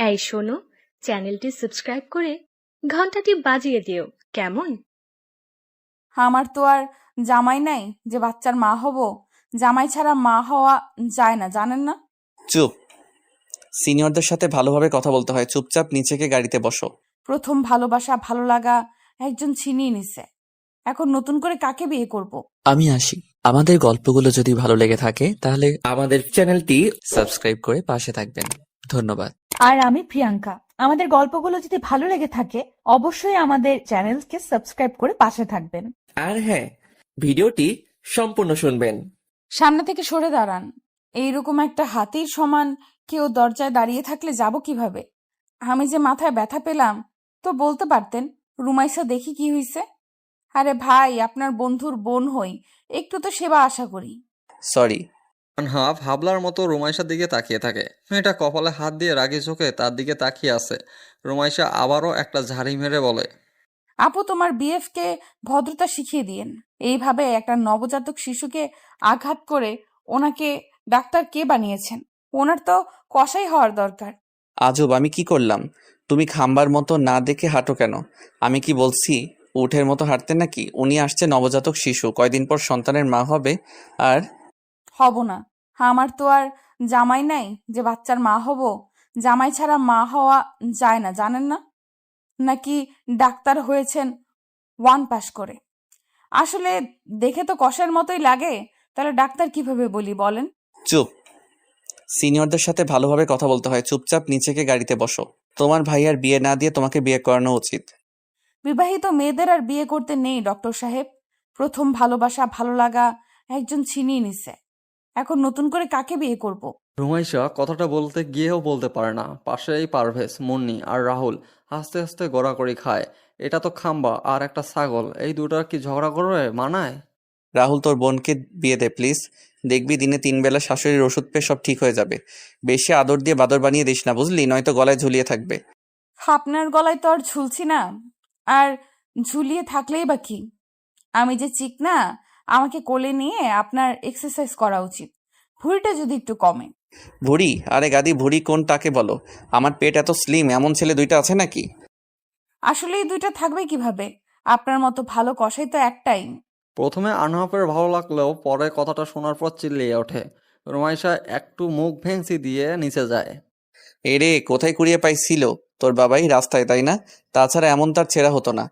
এই শোনো, চ্যানেলটি সাবস্ক্রাইব করে ঘন্টাটি বাজিয়ে দিও কেমন। আমার তো আর জামাই নাই যে বাচ্চার মা হব। জামাই ছাড়া মা হওয়া যায় না, জানেন না? চুপ। সিনিয়রদের সাথে ভালোভাবে কথা বলতে হয়। চুপচাপ নিচে গিয়ে গাড়িতে বসো। প্রথম ভালোবাসা ভালো লাগা একজন ছিনিয়ে নিছে, এখন নতুন করে কাকে বিয়ে করব? আমি আসি। আমাদের গল্পগুলো যদি ভালো লেগে থাকে তাহলে আমাদের চ্যানেলটি সাবস্ক্রাইব করে পাশে থাকবেন। ধন্যবাদ। আর আমি প্রিয়াঙ্কা। আমাদের গল্পগুলো যদি ভালো লেগে থাকে অবশ্যই আমাদের চ্যানেলকে সাবস্ক্রাইব করে পাশে থাকবেন। আর হ্যাঁ, ভিডিওটি সম্পূর্ণ শুনবেন। সামনে থেকে সরে দাঁড়ান। এইরকম একটা হাতির সমান কেউ দরজায় দাঁড়িয়ে থাকলে যাব কিভাবে? আমি যে মাথায় ব্যথা পেলাম তো বলতে পারতেন। রুমাইসা দেখি কি হইছে। আরে ভাই, আপনার বন্ধুর বোন হই, একটু তো সেবা আশা করি। সরি। হাফ হাবলার মতো রুমাইশার দিকে তাকিয়ে থাকে। মেয়েটা কপালে হাত দিয়ে রাগি চোখে তার দিকে তাকিয়ে আছে। রুমাইশা আবারও একটা ঝাড়ি মেরে বলে, আপু, তোমার বিএফ কে ভদ্রতা শিখিয়ে দিয়েন। এইভাবে একটা নবজাতক শিশুকে আঘাত করে ওনাকে ডাক্তার কে বানিয়েছেন? ওনার তো কসাই হওয়ার দরকার। আজব, আমি কি করলাম? তুমি খাম্বার মতো না দেখে হাঁটো কেন? আমি কি বলছি উঠের মতো হাঁটতে নাকি? উনি আসছে নবজাতক শিশু, কয়দিন পর সন্তানের মা হবে। আর হব না। আমার তো আর জামাই নাই যে বাচ্চার মা হব। জামাই ছাড়া মা হওয়া যায় না, জানেন না? নাকি ডাক্তার হয়েছেন ওয়ান পাস করে? আসলে দেখে তো কষের মতোই লাগে, তাহলে ডাক্তার কিভাবে বলি বলেন? চুপ। সিনিয়রদের সাথে ভালোভাবে কথা বলতে হয়। চুপচাপ নিচে গিয়ে গাড়িতে বসো। তোমার ভাইয়ার বিয়ে না দিয়ে তোমাকে বিয়ে করানো উচিত। বিবাহিত মেয়েদের আর বিয়ে করতে নেই ডক্টর সাহেব। প্রথম ভালোবাসা ভালো লাগা একজন ছিনিয়ে নিছে, এখন নতুন করে কাকে বিয়ে করব? রুমাইশা কথাটা বলতে গিয়েও বলতে পারে না। পাশেই পারভেজ, মুন্নি আর রাহুল আস্তে আস্তে গড়াগড়ি খায়। এটা তো খাম্বা আর একটা ছাগল, এই দুটা কি ঝগড়া করে মানায়? রাহুল, তোর বোনকে বিয়ে দে প্লিজ। দেখবি দিনে 3 বেলা শাশুড়ির ওষুধ পেয়ে সব ঠিক হয়ে যাবে। বেশি আদর দিয়ে বাদর বানিয়ে দিস না, বুঝলি? নয়তো গলায় ঝুলিয়ে থাকবে। আপনার গলায় তো আর ঝুলছি না, আর ঝুলিয়ে থাকলেই বা কি? আমি যে চিকনা, আমাকে কোলে নিয়ে আপনার এক্সারসাইজ করা উচিত, ভুঁড়িটা যদি একটু কমে। ভুড়ি? আরে গাদি, ভুড়ি কোনটাকে বলো? আমার পেট এত স্লিম, এমন ছেলে 2টা আছে নাকি? আসলে এই দুইটা থাকবে কিভাবে? আপনার মতো ভালো কষাই তো একটাই। প্রথমে আনহাফের ভালো লাগলেও পরে কথাটা শোনার পর চিল্লিয়ে ওঠে। রুমাইশা একটু মুখ ভেঙচি দিয়ে নিচে যায়। এরে, কোথায় কুড়িয়ে পাইছিল? তোর বাবাই রাস্তায়, তাই না? তাছাড়া এমন তার ছেঁড়া হতো না।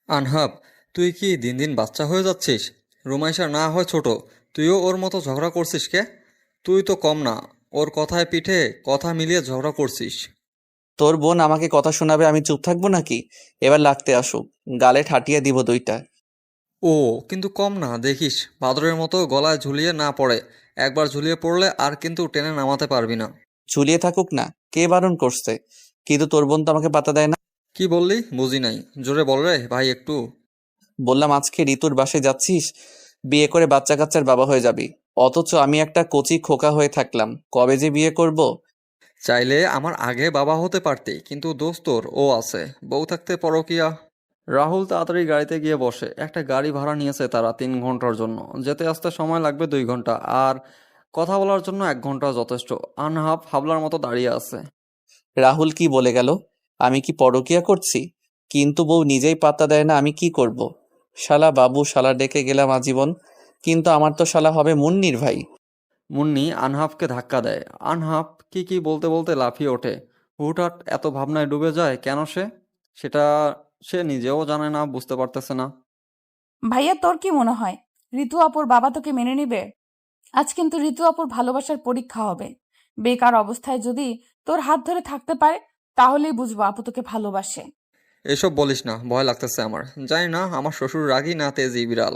আনহাফ, তুই কি দিন দিন বাচ্চা হয়ে যাচ্ছিস? রুমাইশা না হয় ছোট, তুইও ওর মতো ঝগড়া করছিস কে? তুই তো কম না, ওর কথায় পিঠে কথা মিলিয়ে ঝগড়া করছিস। তোর বোন আমাকে কথা শোনাবে, আমি চুপ থাকবো নাকি? এবার লাগতে আসুক, গালে ঠাটিয়ে দিব 2টা। ও কিন্তু কম না, দেখিস বাদরের মতো গলায় ঝুলিয়ে না পড়ে। একবার ঝুলিয়ে পড়লে আর কিন্তু টেনে নামাতে পারবি না। ঝুলিয়ে থাকুক না, কে বারণ করছে? কিন্তু তোর বোন তো আমাকে পাত্তা দেয় না। কি বললি? বুঝি নাই, জোরে বল রে ভাই একটু। বললাম আজকে ঋতুর বাসায় যাচ্ছিস, বিয়ে করে বাচ্চা কাচ্চার বাবা হয়ে যাবি। অথচ আমি একটা কচি খোকা হয়ে থাকলাম, কবে যে বিয়ে করব। চাইলে আমার আগে বাবা হতে পারতি, কিন্তু দোস্তর ও আছে, বউ থাকতে পরকিয়া। রাহুল তাড়াতাড়ি গাড়িতে গিয়ে বসে। একটা গাড়ি ভাড়া নিয়েছে তারা 3 ঘন্টার জন্য। যেতে আসতে সময় লাগবে 2 ঘন্টা, আর কথা বলার জন্য 1 ঘন্টা যথেষ্ট। আনহাফ হাবলার মতো দাঁড়িয়ে আছে। রাহুল কি বলে গেল? আমি কি পরকিয়া করছি? কিন্তু বউ নিজেই পাত্তা দেয় না, আমি কি করব? শালা বাবু শালা ডেকে গেলাম আজীবন, কিন্তু আমার তো শালা হবে মুন্নির ভাই। মুন্নি আনহাফকে ধাক্কা দেয়। আনহাফ কি কি বলতে বলতে লাফিয়ে ওঠে। হুটহাট এত ভাবনায় ডুবে যায় কেন সে? সেটা সে নিজেও জানে না, বুঝতে পারতেছে না। ভাইয়া, তোর কি মনে হয় ঋতু আপুর বাবা তোকে মেনে নিবে? আজ কিন্তু ঋতু আপুর ভালোবাসার পরীক্ষা হবে। বেকার অবস্থায় যদি তোর হাত ধরে থাকতে পারে তাহলেই বুঝবো আপু তোকে ভালোবাসে। এসব বলিস না, ভয় লাগতেছে আমার। জানি না আমার শ্বশুর রাগী না তেজি বিড়াল।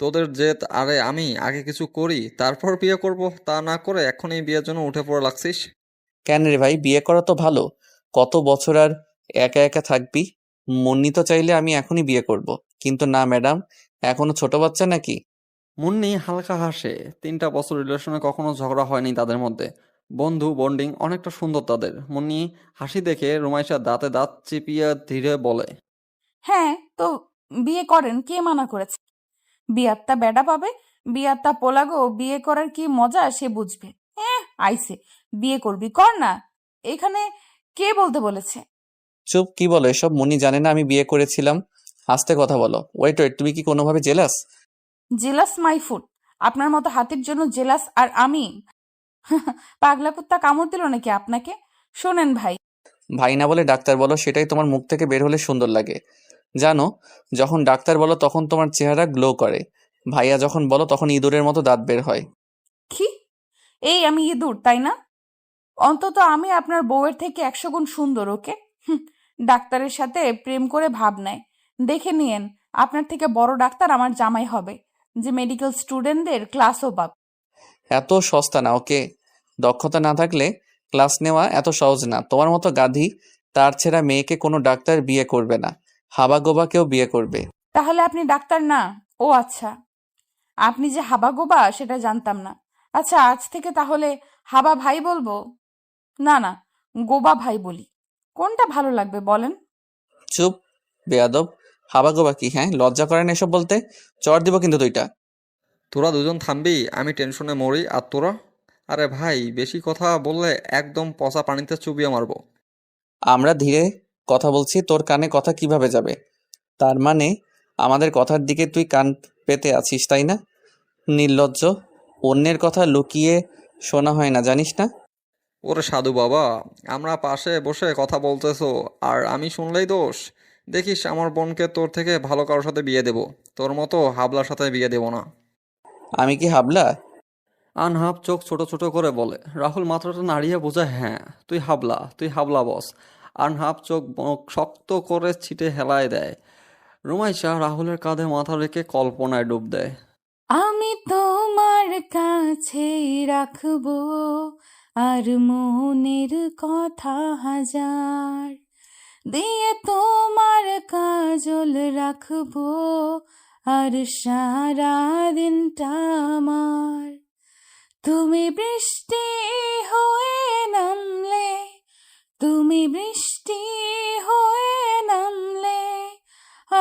তোদের জেদ আরে আমি আগে কিছু করি তারপর বিয়ে করব, তা না করে এখন এই বিয়ের জন্য উঠে পড়ে লাগছিস। কেন রে ভাই, বিয়ে করা তো ভালো। কত বছর আর একা একা থাকবি? মুন্নি তো চাইলে আমি এখনই বিয়ে করব, কিন্তু না ম্যাডাম, এখনো ছোট বাচ্চা নাকি। মুন্নি হালকা হাসে। 3টা বছর রিলেশনে কখনো ঝগড়া হয়নি তাদের মধ্যে। বন্ধু বন্ডিং অনেকটা সুন্দর তাদের। মুন্নি হাসি দেখে রুমাইশা দাঁতে দাঁত চিপিয়ে ধীরে বলে, হ্যাঁ তো বিয়ে করেন, কে মানা করেছে? বিয়াত্তা বেডা পাবে, বিয়াত্তা পোলাগো, বিয়ে করার কি মজা সে বুঝবে। আইসে, বিয়ে করবি কর না। এখানে কে বলতে বলেছে? চুপ, কি বলো এসব? মুন্নি জানে না আমি বিয়ে করেছিলাম? আস্তে কথা বলো। ওয়েট ওয়েট, তুমি কি কোনোভাবে জেলাস? Jealous my food. আপনার মতো হাতির জন্য জেলাস আর আমি? পাগলা কুত্তা কামড় দিল নাকি আপনাকে? শোনেন ভাই, ভাই না বলে ডাক্তার বলো, সেটাই তোমার মুখ থেকে বের হলে সুন্দর লাগে। জানো, যখন ডাক্তার বলো তখন তোমার চেহারা গ্লো করে, ভাইয়া যখন বলো তখন ইঁদুরের মতো দাঁত বের হয়। কি? এই আমি ইঁদুর তাই না? অন্তত আমি আপনার বউয়ের থেকে 100 গুণ সুন্দর, ওকে? ডাক্তারের সাথে প্রেম করে ভাব নেয়। দেখে নিয়েন, আপনার থেকে বড় ডাক্তার আমার জামাই হবে, যে মেডিকেল স্টুডেন্টদের ক্লাসও পাব। এত সস্তা না, ওকে? দক্ষতা না থাকলে ক্লাস নেওয়া এত সহজ না। তোমার মতো গাধি তার ছেঁড়া মেয়েকে কোনো ডাক্তার বিয়ে করবে না, হাবাগোবা কেউ বিয়ে করবে। তাহলে আপনি ডাক্তার না? ও আচ্ছা, আপনি যে হাবাগোবা সেটা জানতাম না। আচ্ছা, আজ থেকে তাহলে হাবা ভাই বলবো? না না, গোবা ভাই বলি। কোনটা ভালো লাগবে বলেন? চুপ, বেয়াদব। হাবাগোবা কি? হ্যাঁ, লজ্জা করে না এসব বলতে? চড় দিব কিন্তু দুইটা। তোরা দুজন থামবি? আমি টেনশনে মরি আর তোরা? আরে ভাই, বেশি কথা বললে একদম পচা পানিতে চুবিয়ে মারবো। আমরা ধীরে কথা বলছি, তোর কানে কথা কিভাবে যাবে? তার মানে আমাদের কথার দিকে তুই কান পেতে আছিস, তাই না? নির্লজ্জ। অন্যের কথা লুকিয়ে শোনা হয় না, জানিস না? ওরে সাধু বাবা, আমরা পাশে বসে কথা বলতেছো আর আমি শুনলেই দোষ? দেখিস আমার বোনকে তোর থেকে ভালো কারোর সাথে বিয়ে দেবো, তোর মতো হাবলার সাথে বিয়ে দেবো না। আমি কি হাবলা? আনহাব চোখ ছোট ছোট করে বলে। রাহুল মাথাটা নাড়িয়ে বোঝায়, হ্যাঁ তুই হাবলা বস। আনহাব চোখ মুখ শক্ত করে ছিটে হেলায় দেয়। রুমাইশা রাহুলের কাঁধে মাথা রেখে কল্পনায় ডুব দেয়। আমি তোমার কাছে রাখবো আর মনের কথা হাজার, দিয়ে তোমার কাজল রাখবো আর সারা দিনটা আমার। তুমি বৃষ্টি হয়ে নামলে, তুমি বৃষ্টি হয়ে নামলে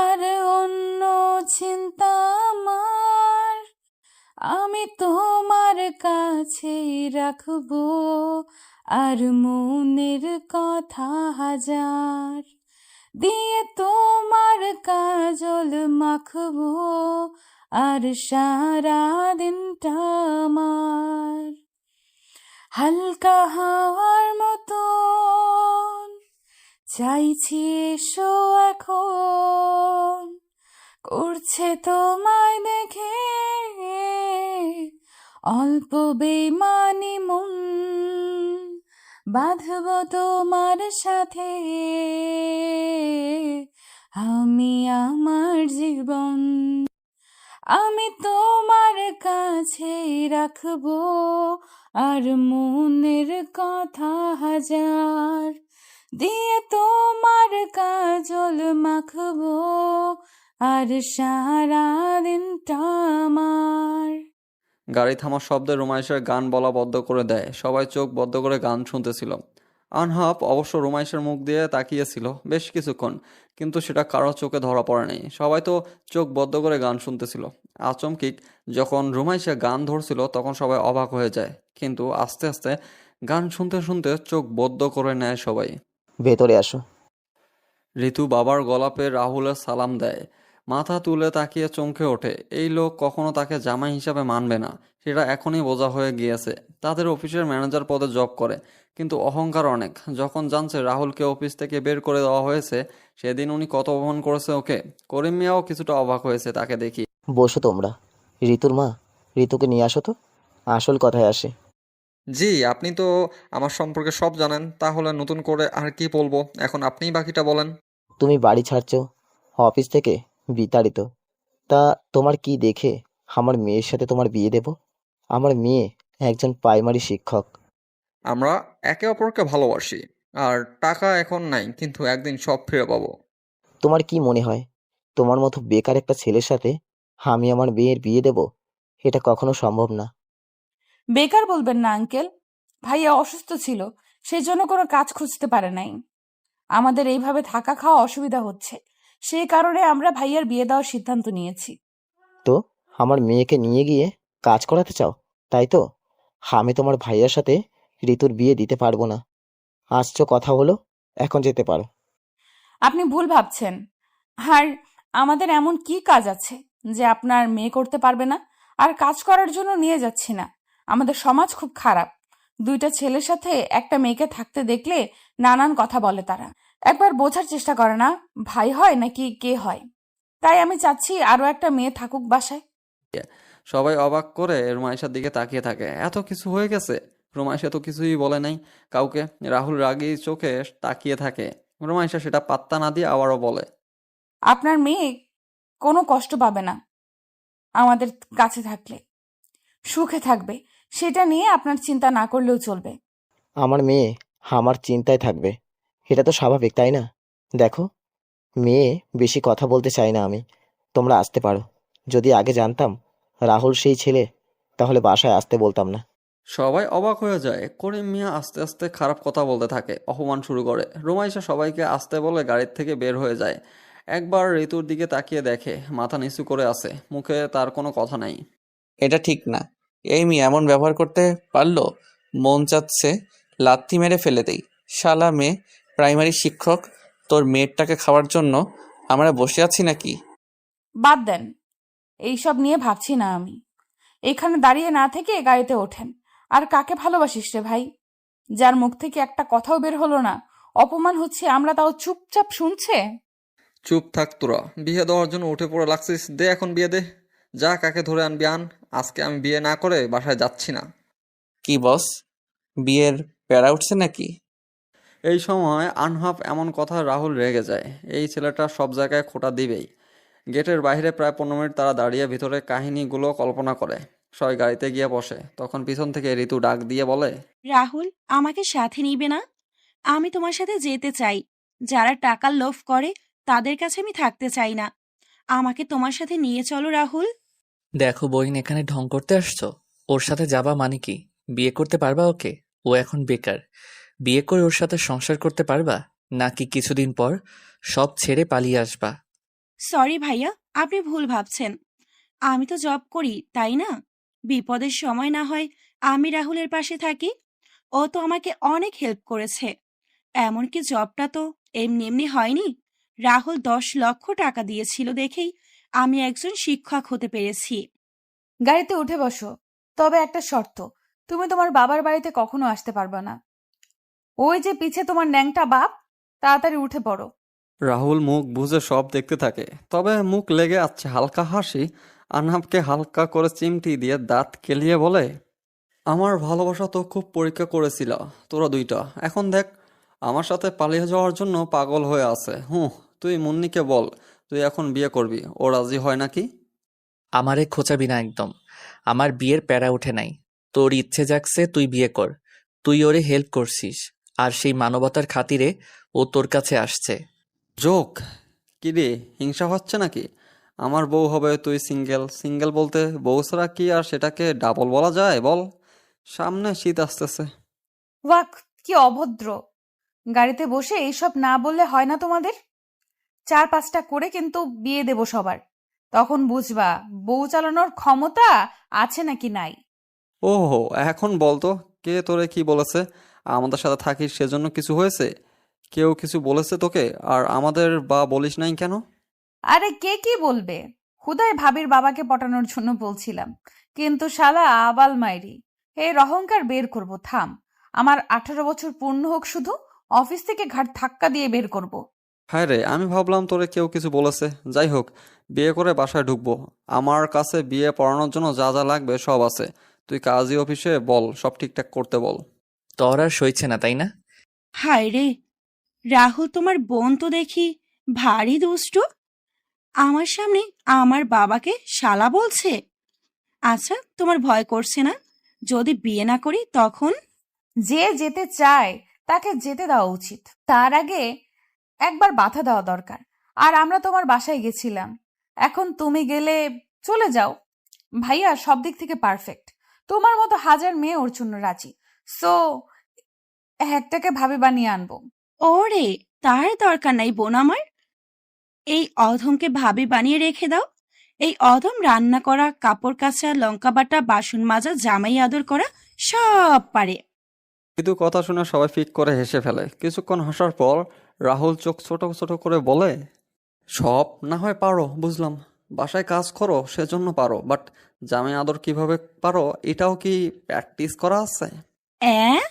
আর অন্য চিন্তা আমার। আমি তোমার কাছে রাখবো আর মনের কথা হাজার, দিয়ে তোমার কাজল মাখবো আর সারা দিনটা আমার। হালকা হাওয়ার মতন চাইছি এসো এখন, করছে তোমায় দেখে অল্প বেমানি মন, বাঁধব তোমার সাথে আমি আমার জীবন। আমি তোমার কাছে রাখবো আর মনের কথা হাজার, দিয়ে তোমার কাজল মাখবো আর সারা দিনটা আমার। গাড়ি থামার শব্দে রুমাইশের গান বলা বন্ধ করে দেয়। সবাই চোখ বদ্ধ করে গান শুনতেছিল। আনহাব অবশ্য রুমাইশের মুখ দিয়ে তাকিয়েছিল বেশ কিছুক্ষণ, কিন্তু সেটা কারো চোখে ধরা পড়েনি। সবাই তো চোখ বদ্ধ করে গান শুনতেছিল। আচমকিক যখন রুমাইশা গান ধরছিল তখন সবাই অবাক হয়ে যায়, কিন্তু আস্তে আস্তে গান শুনতে শুনতে চোখ বদ্ধ করে নেয় সবাই। ভেতরে আসো। ঋতু বাবার গলাপে রাহুলের সালাম দেয়। মাথা তুলে তাকিয়ে চমকে ওঠে। এই লোক কখনো তাকে জামাই হিসাবে মানবে না, সেটা এখনই বোঝা হয়ে গিয়েছে। তাদের অফিসের ম্যানেজার পদে জব করে, কিন্তু অহংকার অনেক। যখন জানছে রাহুলকে অফিস থেকে বের করে দেওয়া হয়েছে, সেদিন উনি কত অপমান করেছে ওকে। করিম মিয়াও কিছুটা অবাক হয়েছে তাকে দেখি। বসো তোমরা। ঋতুর মা, ঋতুকে নিয়ে আসো তো, আসল কথায় আসে। জি, আপনি তো আমার সম্পর্কে সব জানেন, তাহলে নতুন করে আর কি বলবো? এখন আপনিই বাকিটা বলেন। তুমি বাড়ি ছাড়ছো অফিস থেকে, বিতাড়িত। তা তোমার কি দেখে আমার মেয়ের সাথে তোমার বিয়ে দেব? আমার মেয়ে একজন প্রাইমারি শিক্ষক। আমরা একে অপরকে ভালোবাসি, আর টাকা এখন নাই, কিন্তু একদিন সব ফিরে পাবো। তোমার কি মনে হয় তোমার মতো বেকার একটা ছেলের সাথে আমি আমার মেয়ের বিয়ে দেব? এটা কখনো সম্ভব না। বেকার বলবেন না আঙ্কেল, ভাইয়া অসুস্থ ছিল, সেজন্য কোনো কাজ খুঁজতে পারে নাই। আমাদের এইভাবে থাকা খাওয়া অসুবিধা হচ্ছে, সেই কারণে আমরা ভাইয়ার বিয়ে দেওয়ার সিদ্ধান্ত নিয়েছি। তো আমার মেয়েকে নিয়ে গিয়ে কাজ করাতে চাও, তাই তো? আমি তোমার ভাইয়ার সাথে ঋতুর বিয়ে দিতে পারবো না। আসছো, কথা হলো, এখন যেতে পারো। আপনি ভুল ভাবছেন। আর আমাদের এমন কি কাজ আছে যে আপনার মেয়ে করতে পারবে না? আর কাজ করার জন্য নিয়ে যাচ্ছি না। আমাদের সমাজ খুব খারাপ। দুইটা ছেলের সাথে একটা মেয়েকে থাকতে দেখলে নানান কথা বলে তারা। একবার বোঝার চেষ্টা করে না, ভাই হয় নাকি কে হয়। তাই আমি চাচ্ছি আরো একটা মেয়ে থাকুক বাসায়। সবাই অবাক করে রুমাইশার দিকে তাকিয়ে থাকে। এত কিছু হয়ে গেছে, রুমাইশা তো কিছুই বলে নাই কাউকে। রাহুল রাগী চোখে তাকিয়ে থাকে। রুমাইশা সেটা পাত্তা না দিয়ে আবারও বলে, আপনার মেয়ে কোনো কষ্ট পাবে না আমাদের কাছে থাকলে, সুখে থাকবে। সেটা নিয়ে আপনার চিন্তা না করলেও চলবে। আমার মেয়ে আমার চিন্তায় থাকবে, এটা তো স্বাভাবিক, তাই না? দেখো, মেয়ে বেশি কথা বলতে চাই না আমি। তোমরা আসতে পারো। যদি আগে জানতাম রাহুল সেই ছেলে, তাহলে বাসায় আসতে বলতাম না। সবাই অবাক হয়ে যায়। করিম মিয়া আস্তে আস্তে খারাপ কথা বলতে থাকে, অপমান শুরু করে। রুমাইশা সবাইকে আসতে বলে গাড়ির থেকে বের হয়ে যায়। একবার ঋতুর দিকে তাকিয়ে দেখে মাথা নিচু করে আছে, মুখে তার কোনো কথা নাই। এটা ঠিক না। এই মেয়ে এমন ব্যবহার করতে পারলো? মন চাচ্ছে লাথি মেরে ফেলে দেই। শালা মেয়ে, প্রাইমারি শিক্ষক, তোর মেয়েরটাকে খাওয়ার জন্য আমরা বসে আছি নাকি? বাদ দেন, এইসব নিয়ে ভাবছি না আমি। এখানে দাঁড়িয়ে না থেকে গাড়িতে ওঠেন। আর কাকে ভালোবাসিস রে ভাই, যার মুখ থেকে একটা কথাও বের হলো না? অপমান হচ্ছে, আমরা তাও চুপচাপ শুনছে। চুপ থাক তোরা, বিয়ে দেওয়ার জন্য উঠে পড়ে লাগছিস। দে এখন বিয়ে দে, যা কাকে ধরে আনবি আন। আজকে আমি বিয়ে না করে বাসায় যাচ্ছি না। কি বস, বিয়ের প্যারা উঠছে নাকি? এই সময় আনহাফ এমন কথা রাহুল রেগে যায়। এই ছেলেটা সব জায়গায় খোঁটা দিবেই। গেটের বাইরে প্রায় 15 মিনিট তারা দাঁড়িয়ে ভিতরে কাহিনীগুলো কল্পনা করে। সবাই গাড়িতে গিয়ে বসে। তখন পিছন থেকে ঋতু ডাক দিয়ে বলে, রাহুল, আমাকে সাথে নিবে না? আমি তোমার সাথে যেতে চাই। যারা টাকার লোভ করে তাদের কাছে আমি থাকতে চাই না। আমাকে তোমার সাথে নিয়ে চলো রাহুল। দেখো বইন, এখানে ঢং করতে আসছো? ওর সাথে যাবা মানে কি? বিয়ে করতে পারবা ওকে? ও এখন বেকার। বিয়ে করে ওর সাথে সংসার করতে পারবা, নাকি কিছুদিন পর সব ছেড়ে পালিয়ে আসবা? সরি ভাইয়া, আপনি ভুল ভাবছেন। আমি তো জব করি, তাই না? বিপদের সময় না হয় আমি রাহুলের পাশে থাকি। ও তো আমাকে অনেক হেল্প করেছে। এমনকি জবটা তো এমনি এমনি হয়নি। রাহুল 10 লক্ষ টাকা দিয়েছিল দেখেই আমি একজন শিক্ষক হতে পেরেছি। গাড়িতে উঠে বসো, তবে একটা শর্ত, তুমি তোমার বাবার বাড়িতে কখনো আসতে পারবে না। ওই যে পিছে তোমার ন্যাংটা বাপ, তাড়াতাড়ি উঠে পড়ো। রাহুল মুখ বুজে সব দেখতে থাকে, তবে মুখ লেগে আছে হালকা হাসি। আনহাবকে হালকা করে চিমটি দিয়ে দাঁত কেলিয়ে বলে, আমার ভালোবাসা তো খুব পরীক্ষা করেছিল তোরা দুইটা। এখন দেখ, আমার সাথে পালিয়ে যাওয়ার জন্য পাগল হয়ে আছে। তুই মুন্নিকে বল তুই এখন বিয়ে করবি, ও রাজি হয় নাকি? আমারে খোঁচাবি না একদম। আমার বিয়ের প্যারা উঠে নাই। তোর ইচ্ছে জাগছে তুই বিয়ে কর। তুই ওরে হেল্প করছিস, আর সেই মানবতার খাতিরে ও তোর কাছে আসছে। জোক কি রে, হিংসা হচ্ছে নাকি? আমার বউ হবে, তুই সিঙ্গেল। সিঙ্গেল বলতে বউ ছাড়া কি আর সেটাকে ডাবল বলা যায় বল? সামনে শীত আসতেছে। ওয়াক, কি অভদ্র! গাড়িতে বসে এইসব না বললে হয় না তোমাদের? 4-5টা করে কিন্তু বিয়ে দেব সবার। তখন বুঝবা বউ চালানোর ক্ষমতা আছে নাকি নাই। ওহো, এখন বলতো, কে তোরে কি বলেছে? আমাদের সাথে থাকিস সেজন্য কিছু হয়েছে? কেউ কিছু বলেছে তোকে? আর আমাদের বা বলিস নাই কেন? আরে কে কি বলবে, হুদাই ভাবির বাবাকে পটানোর জন্য বলছিলাম। কিন্তু শালা আবাল মাইরি, এর অহংকার বের করব, থাম। আমার 18 বছর পূর্ণ হোক শুধু, অফিস থেকে ঘাট ধাক্কা দিয়ে বের করব। হায় রে, আমি ভাবলাম তোরে কেউ কিছু বলেছে। যাই হোক, বিয়ে করে বাসায় ঢুকবো। আমার কাছে বিয়ে পড়ানোর জন্য যা যা লাগবে সব আছে। তুই কাজী অফিসে বল সব ঠিকঠাক করতে বল। তোর আর সইছে না, তাই না? হায় রে, রাহুল তোমার বোন তো দেখি ভারী দুষ্ট। আমার সামনে আমার বাবাকে শালা বলছে। আচ্ছা, তোমার ভয় করছে না? যদি বিয়ে না করি তখন? যে যেতে চায় তাকে যেতে দেওয়া উচিত, তার আগে একবার বাধা দেওয়া দরকার। আর আমরা তোমার বাসায় গেছিলাম, এখন তুমি গেলে চলে যাও। ভাইয়া সব দিক থেকে পারফেক্ট, তোমার মতো হাজার মেয়ে ওর জন্য রাজি। সো একটাকে ভাবে বানিয়ে আনবো। ওরে, তার দরকার নাই বোন আমার। এই অধমকে ভাবি বানিয়ে রেখে দাও। এই অধম রান্না করা, কাপড় কাচা, লঙ্কা বাটা, বাসন মাজা, জামাই আদর করা সব পারে। কিন্তু কথা শুনে সবাই ফিক করে হেসে ফেলে। কিছুক্ষণ হাসার পর রাহুল চোখ ছোট ছোট করে বলে, সব না হয় পারো বুঝলাম, বাসায় কাজ করো সেজন্য পারো, বাট জামাই আদর কিভাবে পারো এটাও কি প্র্যাকটিস করা আছে? অ্যাঁ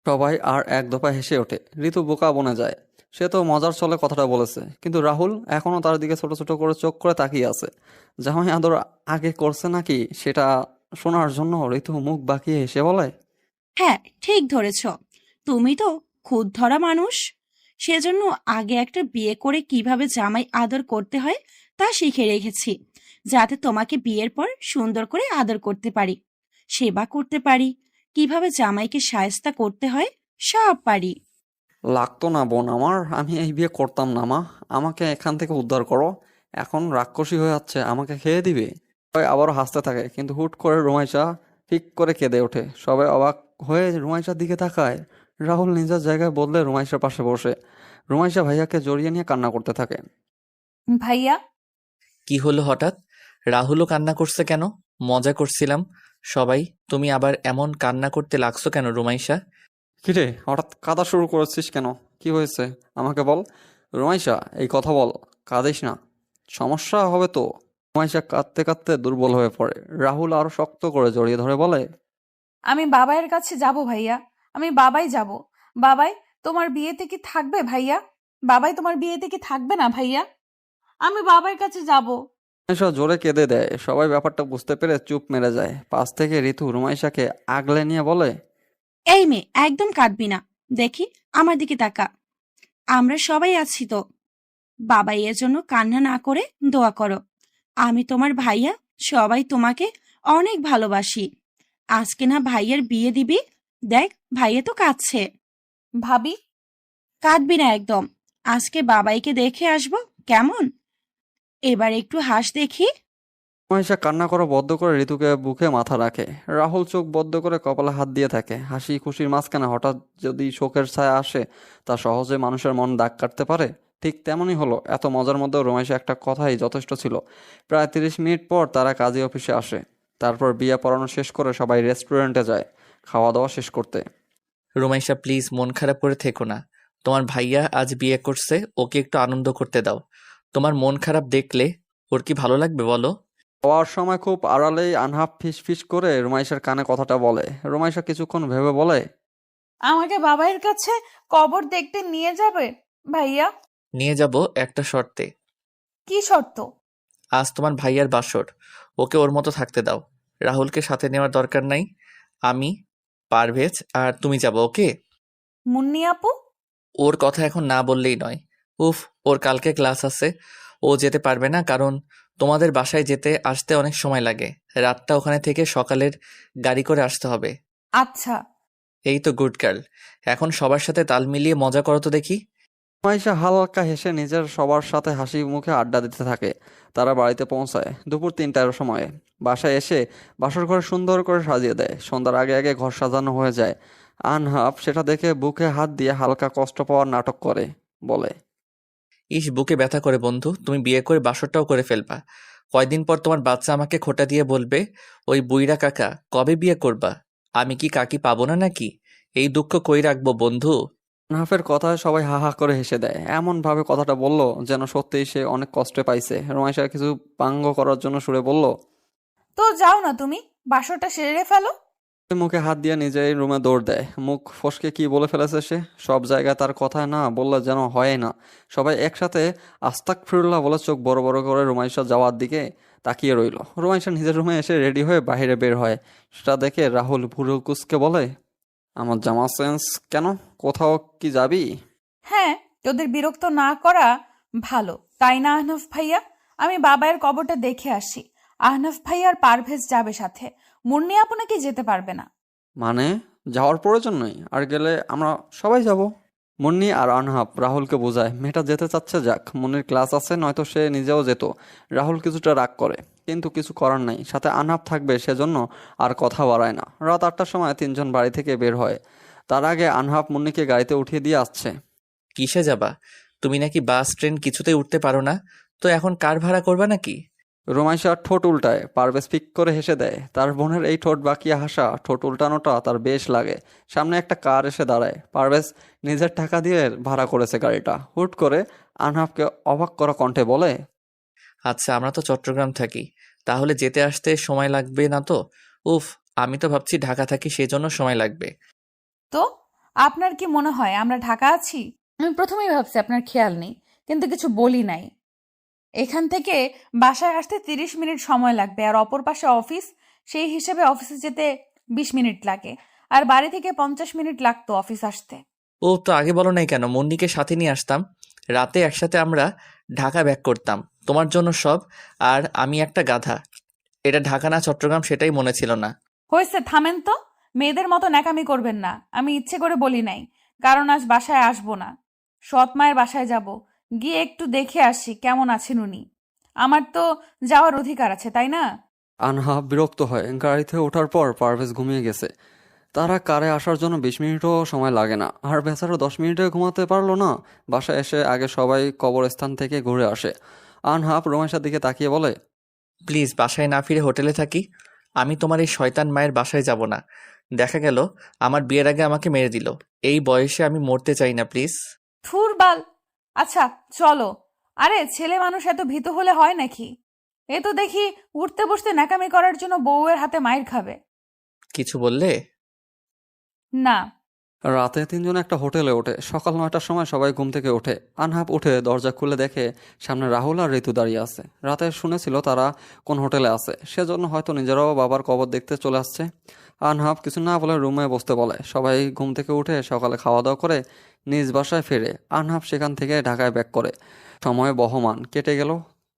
সবাই আর এক দফা হেসে ওঠে। ঋতু বোকা বনে যায়। সে তো মজার ছলে কথাটা বলেছে, কিন্তু রাহুল এখনো তার দিকে ছোট ছোট করে চোখ করে তাকিয়ে আছে। জামাই আদর আগে করছে নাকি সেটা শোনার জন্য ঋতু মুখ বাঁকিয়ে হেসে বলে, হ্যাঁ, ঠিক ধরেছ। তুমি তো খুদ ধরা মানুষ। সেজন্য আগে একটা বিয়ে করে কিভাবে জামাই আদর করতে হয় তা শিখে রেখেছি, যাতে তোমাকে বিয়ের পর সুন্দর করে আদর করতে পারি, সেবা করতে পারি, কিভাবে জামাইকে শায়েস্তা করতে হয় সব পারি। লাগতো না বোন আমার, আমি এই বিয়ে করতাম না মা, আমাকে এখান থেকে উদ্ধার করো। এখন রাক্ষসী হয়ে যাচ্ছে, আমাকে খেয়ে দিবে। সবাই আবারও হাসতে থাকে, কিন্তু হুট করে রুমাইশা ঠিক করে কেঁদে ওঠে। সবাই অবাক হয়ে রুমাইশার দিকে তাকায়। রাহুল নিজের জায়গায় বদলে রুমাইশার পাশে বসে। রুমাইশা ভাইয়াকে জড়িয়ে নিয়ে কান্না করতে থাকে। ভাইয়া, কি হলো হঠাৎ? রাহুলও কান্না করছে কেন? মজা করছিলাম সবাই। তুমি আবার এমন কান্না করতে লাগছো কেন রুমাইশা? কিরে হঠাৎ কাঁদা শুরু করেছিস কেন? কি হয়েছে আমাকে বল। রুমাইশা এই কথা বল, কাঁদিস না, সমস্যা হবে তো। রুমাইশা কাঁদতে কাঁদতে দুর্বল হয়ে পড়ে। রাহুল আরো শক্ত করে জড়িয়ে ধরে বলে, আমি বাবাইয়ের কাছে যাব ভাইয়া, আমি বাবাই যাব। বাবাই, তোমার বিয়েতে কি থাকবে ভাইয়া? বাবাই, তোমার বিয়েতে কি থাকবে না ভাইয়া? আমি বাবার কাছে যাব। রুমাইশা জোরে কেঁদে দেয়। সবাই ব্যাপারটা বুঝতে পেরে চুপ মেরে যায়। পাশ থেকে ঋতু রুমাইশাকে আগলে নিয়ে বলে, এই মেয়ে, একদম কাঁদবি না। দেখি, আমার দিকে তাকা। আমরা সবাই আছি তো। বাবা এর জন্য কান্না না করে দোয়া করো। আমি তোমার ভাইয়া, সবাই তোমাকে অনেক ভালোবাসি। আজকে না ভাইয়ের বিয়ে দিবি? দেখ, ভাইয়া তো কাঁদছে। ভাবি, কাঁদবি না একদম। আজকে বাবাইকে দেখে আসবো, কেমন? এবার একটু হাস দেখি। রুমাইশা কান্না করা বদ্ধ করে ঋতুকে বুকে মাথা রাখে। রাহুল চোখ বদ্ধ করে কপালে হাত দিয়ে থাকে। হাসি খুশির মাঝখানে হঠাৎ যদি শোকের ছায়া আসে, তা সহজে মানুষের মন দাগ কাটতে পারে। ঠিক তেমনই হলো। এত মজার মধ্যেও রুমাইশা একটা কথাই যথেষ্ট ছিল। প্রায় 30 মিনিট পর তারা কাজী অফিসে আসে। তারপর বিয়ে পড়ানো শেষ করে সবাই রেস্টুরেন্টে যায় খাওয়া দাওয়া শেষ করতে। রুমাইশা প্লিজ মন খারাপ করে থেকো না। তোমার ভাইয়া আজ বিয়ে করছে, ওকে একটু আনন্দ করতে দাও। তোমার মন খারাপ দেখলে ওর কি ভালো লাগবে বলো? হওয়ার সময় খুব আড়ালেই আনহাফ ফিস ফিস করে রুমাইশার কানে কথাটা বলে। রুমাইশা কিছুক্ষণ ভেবে বলে, আমাকে বাবাইয়ের কাছে কবর দেখতে নিয়ে যাবে ভাইয়া? নিয়ে যাব একটা শর্তে। কি শর্ত? আজ তোমার ভাইয়ার বাসর, ওকে ওর মতো থাকতে দাও। রাহুলকে সাথে নেওয়ার দরকার নাই। আমি, পারভেজ আর তুমি যাবো, ওকে? মুন্নি আপু? ওর কথা এখন না বললেই নয়। উফ, ওর কালকে ক্লাস আছে, ও যেতে পারবে না, কারণ তোমাদের বাসায় যেতে আসতে অনেক সময় লাগে। রাতটা ওখানে থেকে সকালের গাড়ি করে আসতে হবে। আচ্ছা। এই তো গুড গার্ল। এখন সবার সাথে তাল মিলিয়ে মজা করো তো দেখি। রুমাইশা হালকা হেসে নিজের সবার সাথে হাসি মুখে আড্ডা দিতে থাকে। তারা বাড়িতে পৌঁছায় দুপুর 3টার সময়ে। বাসায় এসে বাসর ঘর সুন্দর করে সাজিয়ে দেয়। সন্ধ্যার আগে আগে ঘর সাজানো হয়ে যায়। আনহাফ সেটা দেখে বুকে হাত দিয়ে হালকা কষ্ট পাওয়ার নাটক করে, বলে, ইস, বুকে ব্যথা করে বন্ধু। তুমি বিয়ে করে বাসরটাও করে ফেলবা। কয়দিন পর তোমার বাচ্চা আমাকে খোঁটা দিয়ে বলবে, ওই বুইড়া কাকা কবে বিয়ে করবা? আমি কি কাকি পাবো না নাকি? এই দুঃখ কই রাখবো বন্ধু? আনহাফের কথায় সবাই হা হা করে হেসে দেয়। এমন ভাবে কথাটা বলল যেন সত্যিই সে অনেক কষ্টে পাইছে। রুমাইশা কিছু ব্যঙ্গ করার জন্য সুরে বলল, তো যাও না, তুমি বাসরটা সেরে ফেলো। মুখে হাত দিয়ে নিজেই রুমে দৌড় দেয়। মুখ ফসকে কি বলে ফেলেছে সে। সব জায়গায় তার কথায় না বললে যেন হয় না। সবাই একসাথে আস্তাগফিরুল্লাহ বলে চোখ বড় বড় করে রুমাইশা যাওয়ার দিকে তাকিয়ে রইল। রুমাইশা নিজের রুমে এসে রেডি হয়ে বাইরে বের হয়। সেটা দেখে রাহুল ভুরু কুচকে বলে, আমার জামা চেঞ্জ কেন? কোথাও কি যাবি? হ্যাঁ, তোদের বিরক্ত না করা ভালো, তাই না আহনাফ ভাইয়া? আমি বাবাইয়ের কবরটা দেখে আসি। আহনাফ ভাইয়া আর পারভেজ যাবে সাথে। মুন্নি আপু নাকি যেতে পারবে না। মানে যাওয়ার প্রয়োজন নেই, আর গেলে আমরা সবাই যাব। মুন্নি আর আনহাব রাহুলকে বোঝায় মেয়েটা যেতে চাচ্ছে যাক, মুন্নির ক্লাস আছে, নয়তো সে নিজেও যেত। রাহুল কিছুটা রাগ করে, কিন্তু কিছু করার নাই। সাথে আনহাব থাকবে সেজন্য আর কথা বাড়ায় না। রাত 8টার সময় 3জন বাড়ি থেকে বের হয়। তার আগে আনহাব মুন্নিকে গাড়িতে উঠিয়ে দিয়ে আসছে। কিসে যাবা? তুমি নাকি বাস ট্রেন কিছুতেই উঠতে পারো না, তো এখন কার ভাড়া করবা নাকি? রোমাইশা ঠোঁট উল্টায়, পারভেজ পিক করে হেসে দেয়। তার বোনের এই ঠোঁট বাঁকিয়ে হাসা, ঠোঁট উল্টানোটা তার বেশ লাগে। সামনে একটা কার এসে দাঁড়ায়। পারভেজ নিজের টাকা দিয়ে ভাড়া করেছে গাড়িটা। হুট করে আনহাবকে অবাক করা কণ্ঠে বলে, আচ্ছা, আমরা তো চট্টগ্রাম থাকি, তাহলে যেতে আসতে সময় লাগবে না তো? উফ, আমি তো ভাবছি ঢাকা থাকি, সেজন্য সময় লাগবে। তো আপনার কি মনে হয় আমরা ঢাকা আছি? আমি প্রথমেই ভাবছি আপনার খেয়াল নেই, কিন্তু কিছু বলি নাই। এখান থেকে বাসায় আসতে 30 মিনিট সময় লাগবে, আর অপর পাশে অফিস, সেই হিসেবে অফিসে যেতে 20 মিনিট লাগে, আর বাড়ি থেকে 50 মিনিট লাগতো অফিস আসতে। ও তো আগে বলো নাই কেন? মুন্নিকে সাথে নিয়ে আসতাম, রাতে একসাথে আমরা ঢাকা ব্যাক করতাম, তোমার জন্য সব। আর আমি একটা গাধা, এটা ঢাকা না চট্টগ্রাম সেটাই মনে ছিল না। হয়েছে, থামেন তো। মেয়েদের মতো ন্যাকামি করবেন না। আমি ইচ্ছে করে বলি নাই, কারণ আজ বাসায় আসবো না। সৎ মায়ের বাসায় যাব, গিয়ে একটু দেখে আসি কেমন আছেন উনি। আমার তো যাওয়ার অধিকার আছে, তাই না? আনহাব বিরক্ত হয়। গাড়িতে ওঠার পর পারভেজ ঘুমিয়ে গেছে। তারা কারে আসার জন্য 20 মিনিটও সময় লাগে না। আর বেচারা 10 মিনিটে ঘুমাতে পারলো না। বাসায় এসে আগে সবাই কবরস্থান থেকে ঘুরে আসে। আনহাব রোমাইশার দিকে তাকিয়ে বলে, প্লিজ বাসায় না ফিরে হোটেলে থাকি। আমি তোমার এই শয়তান মায়ের বাসায় যাব না। দেখা গেল আমার বিয়ের আগে আমাকে মেরে দিল। এই বয়সে আমি মরতে চাই না, প্লিজ। থুর বাল। আচ্ছা চলো। আরে ছেলে মানুষ এত ভীতু হলে হয় নাকি? এ তো দেখি উঠতে বসতে ন্যাকামি করার জন্য বউয়ের হাতে মাইর খাবে। কিছু বললে? না। রাতে তিনজন একটা হোটেলে ওঠে। সকাল 9টার সময় সবাই ঘুম থেকে ওঠে। আনহাব উঠে দরজা খুলে দেখে সামনে রাহুল আর ঋতু দাঁড়িয়ে আছে। রাতে শুনেছিল তারা কোন হোটেলে আছে, সেজন্য হয়তো নিজেরাও বাবার কবর দেখতে চলে আসছে। আনহাব কিছু না বলে রুমে বসতে বলে। সবাই ঘুম থেকে উঠে সকালে খাওয়া দাওয়া করে নিজ বাসায় ফেরে। আনহাব সেখান থেকে ঢাকায় ব্যাক করে। সময় বহমান কেটে গেল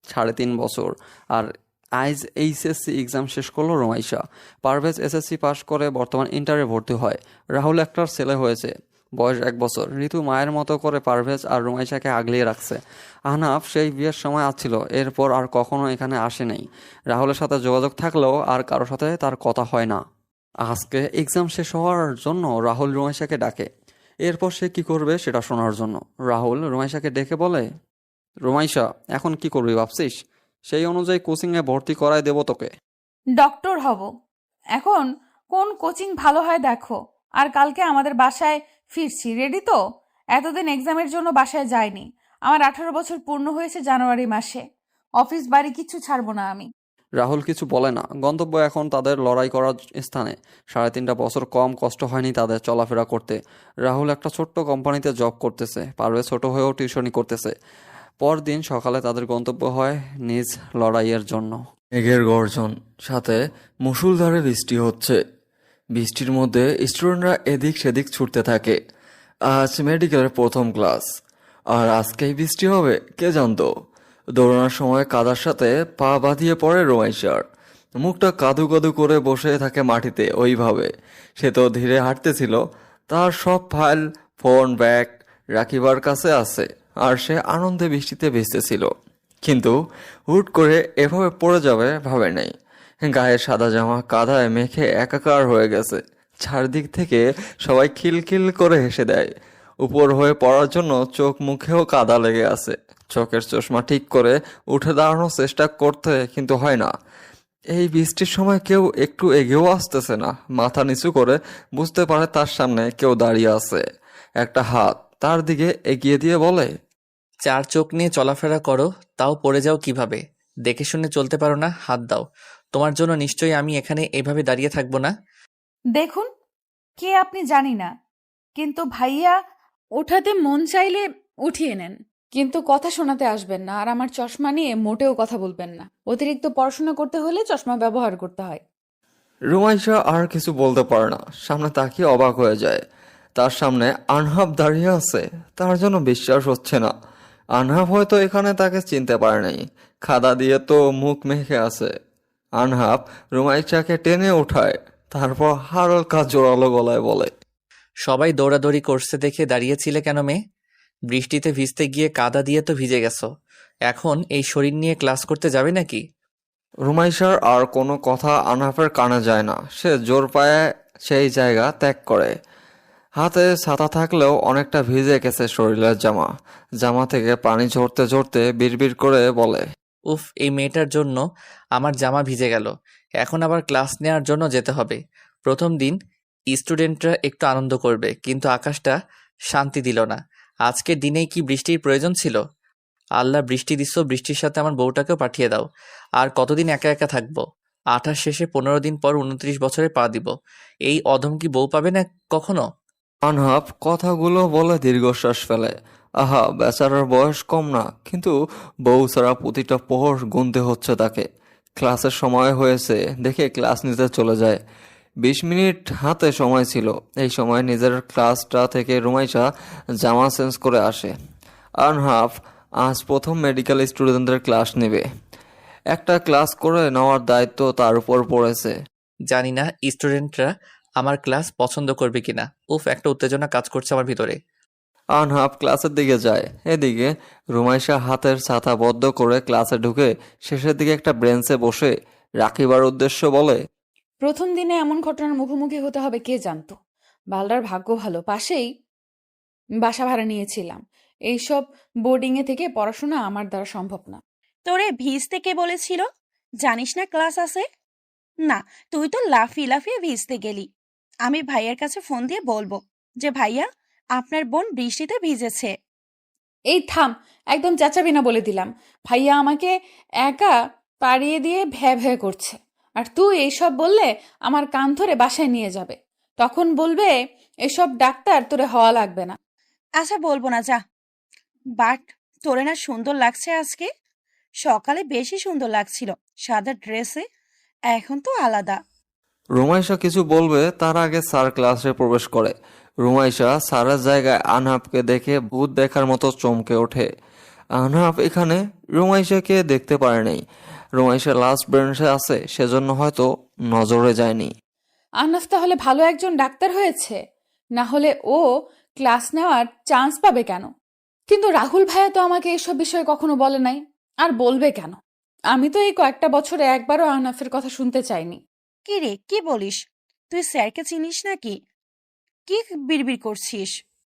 3.5 বছর। আর আইজ এইচএসসি এক্সাম শেষ করলো রোমাইশা। পারভেজ এসএসসি পাশ করে বর্তমান ইন্টারে ভর্তি হয়। রাহুল একটার ছেলে হয়েছে, বয়স 1 বছর। ঋতু মায়ের মতো করে পারভেজ আর রোমাইশাকে আগলিয়ে রাখছে। আহনাফ সেই বিয়ের সময় আসছিল, এরপর আর কখনো এখানে আসে নাই। রাহুলের সাথে যোগাযোগ থাকলেও আর কারোর সাথে তার কথা হয় না। আজকে এক্সাম শেষ হওয়ার জন্য রাহুল রোমাইশাকে ডাকে। এরপর সে কি করবে সেটা শোনার জন্য রাহুল রোমাইশাকে ডেকে বলে, রোমাইশা, এখন কি করবি ভাবছিস? সেই অনুযায়ী কোচিংয়ে ভর্তি করাই দেবো তোকে। ডক্টর হব। এখন কোন কোচিং ভালো হয় দেখো। আর কালকে আমাদের বাসায় ফিরছি, রেডি তো? এতদিন এক্সামের জন্য বাসায় যাইনি। আমার 18 বছর পূর্ণ হয়েছে জানুয়ারি মাসে। অফিস বাড়ি কিছু ছাড়বো না আমি। রাহুল কিছু বলে না। গন্তব্য এখন তাদের লড়াই করার স্থানে। 3.5 বছর কম কষ্ট হয়নি তাদের চলাফেরা করতে। রাহুল একটা ছোট্ট কোম্পানিতে জব করতেছে, পারভেজ ছোট হয়েও টিউশনি করতেছে। পরদিন সকালে তাদের গন্তব্য হয় নিজ লড়াইয়ের জন্য। মেঘের গর্জন, সাথে মুষলধারে বৃষ্টি হচ্ছে। বৃষ্টির মধ্যে স্টুডেন্টরা এদিক সেদিক ছুটতে থাকে। আজ মেডিকেলের প্রথম ক্লাস, আর আজকেই বৃষ্টি হবে কে জানতো। দৌড়ানোর সময় কাদার সাথে পা বাঁধিয়ে পড়ে রোমাইশার। মুখটা কাদু কাদু করে বসে থাকে মাটিতে ওইভাবে। সে তো ধীরে হাঁটতেছিল। তার সব ফাইল, ফোন, ব্যাগ রাখিবার কাছে আছে, আর সে আনন্দে বৃষ্টিতে ভিজতেছিল। কিন্তু হুট করে এভাবে পড়ে যাবে ভাবে নাই। গায়ের সাদা জামা কাদায় মেখে একাকার হয়ে গেছে। চারদিক থেকে সবাই খিলখিল করে হেসে দেয়। উপর হয়ে পড়ার জন্য চোখ মুখেও কাদা লেগে আছে। চোখের চশমা ঠিক করে উঠে দাঁড়ানোর চেষ্টা করতে কিন্তু হয় না। এই বৃষ্টির সময় কেউ একটু এগিয়েও আসতেছে না। মাথা নিচু করে বুঝতে পারে তার সামনে কেউ দাঁড়িয়ে আছে। একটা হাত তার দিকে এগিয়ে দিয়ে বলে, 4 চোখ নিয়ে চলাফেরা করো, তাও পড়ে যাও কিভাবে? দেখে শুনে চলতে পারো না? হাত দাও। তোমার জন্য নিশ্চয়ই আমি এখানে এভাবে দাঁড়িয়ে থাকবো না। দেখুন, কে আপনি জানি না, কিন্তু ভাইয়া ওঠাতে মন চাইলে উঠিয়ে নেন, কিন্তু কথা শোনাতে আসবেন না। আর আমার চশমা নিয়ে মোটেও কথা বলবেন না। অতিরিক্ত পড়াশোনা করতে হলে চশমা ব্যবহার করতে হয়। রোমাইশা আর কিছু বলতে পারে না। সামনে তাকিয়ে অবাক হয়ে যায়। তার সামনে আনহাব দাঁড়িয়ে আছে। তার জন্য বিশ্বাস হচ্ছে না। আনহাব হয়তো এখানে তাকে চিনতে পারে নাই। খাদা দিয়ে তো মুখ মেখে আছে। আনহাব রোমাইশাকে টেনে উঠায়, তারপর হালকা জোরালো গলায় বলে, সবাই দৌড়াদৌড়ি করছে দেখে দাঁড়িয়েছিলে কেন মেয়ে? বৃষ্টিতে ভিজতে গিয়ে কাদা দিয়ে তো ভিজে গেছো। এখন এই শরীর নিয়ে ক্লাস করতে যাবে নাকি? রোমাইশার আর কোনো কথা আনহাফের কানে যায় না। সে জোর পায়ে সেই জায়গা ত্যাগ করে। হাতে ছাতা থাকলেও অনেকটা ভিজে গেছে শরীরের জামা। জামা থেকে পানি ঝরতে ঝরতে বিড়বিড় করে বলে, উফ, এই মেয়েটার জন্য আমার জামা ভিজে গেল। এখন আবার ক্লাস নেওয়ার জন্য যেতে হবে। প্রথম দিন স্টুডেন্টরা একটু আনন্দ করবে, কিন্তু আকাশটা শান্তি দিল না। আজকের দিনেই কি বৃষ্টির প্রয়োজন ছিল? আল্লাহ, বৃষ্টি দিচ্ছ, বৃষ্টির সাথে আমার বউটাকেও পাঠিয়ে দাও। আর কতদিন একা একা থাকবো? 28 শেষে 15 দিন পর 29 বছরে পা দিব। এই অধম কি বউ পাবে না কখনো? আনহাফ কথাগুলো বলে দীর্ঘশ্বাস ফেলে। আহা, বেচারার বয়স কম না, কিন্তু বউ ছাড়া প্রতিটা প্রহর গুনতে হচ্ছে তাকে। ক্লাসের সময় হয়েছে দেখে ক্লাস নিতে চলে যায়। 20 মিনিট হাতে সময় ছিল। এই সময় নিজের ক্লাসটা থেকে রুমাইশা জামা চেঞ্জ করে আসে। আনহাফ আজ প্রথম মেডিকেল স্টুডেন্টদের ক্লাস নেবে। একটা ক্লাস করে নেওয়ার দায়িত্ব তার উপর পড়েছে। জানি না স্টুডেন্টরা আমার ক্লাস পছন্দ করবে কিনা। উফ, একটা উত্তেজনা কাজ করছে আমার ভিতরে। আনহাফ ক্লাসের দিকে যায়। এদিকে রুমাইশা হাতের ছাতা বদ্ধ করে ক্লাসে ঢুকে শেষের দিকে একটা বেঞ্চে বসে রাখিবার উদ্দেশ্য বলে, প্রথম দিনে এমন ঘটনার মুখোমুখি হতে হবে কে জানতো। বালদার ভাগ্য ভালো, পাশেই বাসা ভাড়া নিয়েছিলাম। এইসব বোর্ডিংয়ে থেকে পড়াশোনা আমার দ্বারা সম্ভব না। তোরে ভিজতে কে বলেছিল? জানিস না ক্লাস আছে? না, তুই তো লাফিয়ে লাফিয়ে ভিজতে গেলি। আমি ভাইয়ার কাছে ফোন দিয়ে বলবো যে ভাইয়া, আপনার বোন বৃষ্টিতে ভিজেছে। এই থাম, একদম চেঁচাবি না বলে দিলাম। ভাইয়া আমাকে একা পাড়িয়ে দিয়ে ভ্যা ভ্যা করছে, আর তুই এইসব বললে আমার কান ধরে বাসায় নিয়ে যাবে। তখন বলবে এসব ডাক্তার তোরে হওয়া লাগবে না। আচ্ছা, বলবো না, যা। বাট তোরে না সুন্দর লাগছে আজকে। সকালে বেশি সুন্দর লাগছিল সাদা ড্রেসে, এখন তো আলাদা। রুমাইশা কিছু বলবে তার আগে স্যার ক্লাসে প্রবেশ করে। রুমাইশা স্যারের জায়গায় আনহাফকে দেখে ভূত দেখার মতো চমকে ওঠে। আনহাফ এখানে রুমাইশাকে দেখতে পারে নাই। রুমাইশা লাস্ট বেঞ্চে আছে, সেজন্য হয়তো নজরে যায়নি। আহনাফ তাহলে ভালো একজন ডাক্তার হয়েছে, না হলে ও ক্লাস নেওয়ার চান্স পাবে কেন? কিন্তু রাহুল ভাইয়া তো আমাকে এসব বিষয়ে কখনো বলে নাই, আর বলবে কেন? আমি তো এই কয়েকটা বছরে একবারও আহনাফের কথা শুনতে চাইনি। কি রে, কি বলিস? তুই স্যারকে চিনিস নাকি? কি বিড়বিড় করছিস?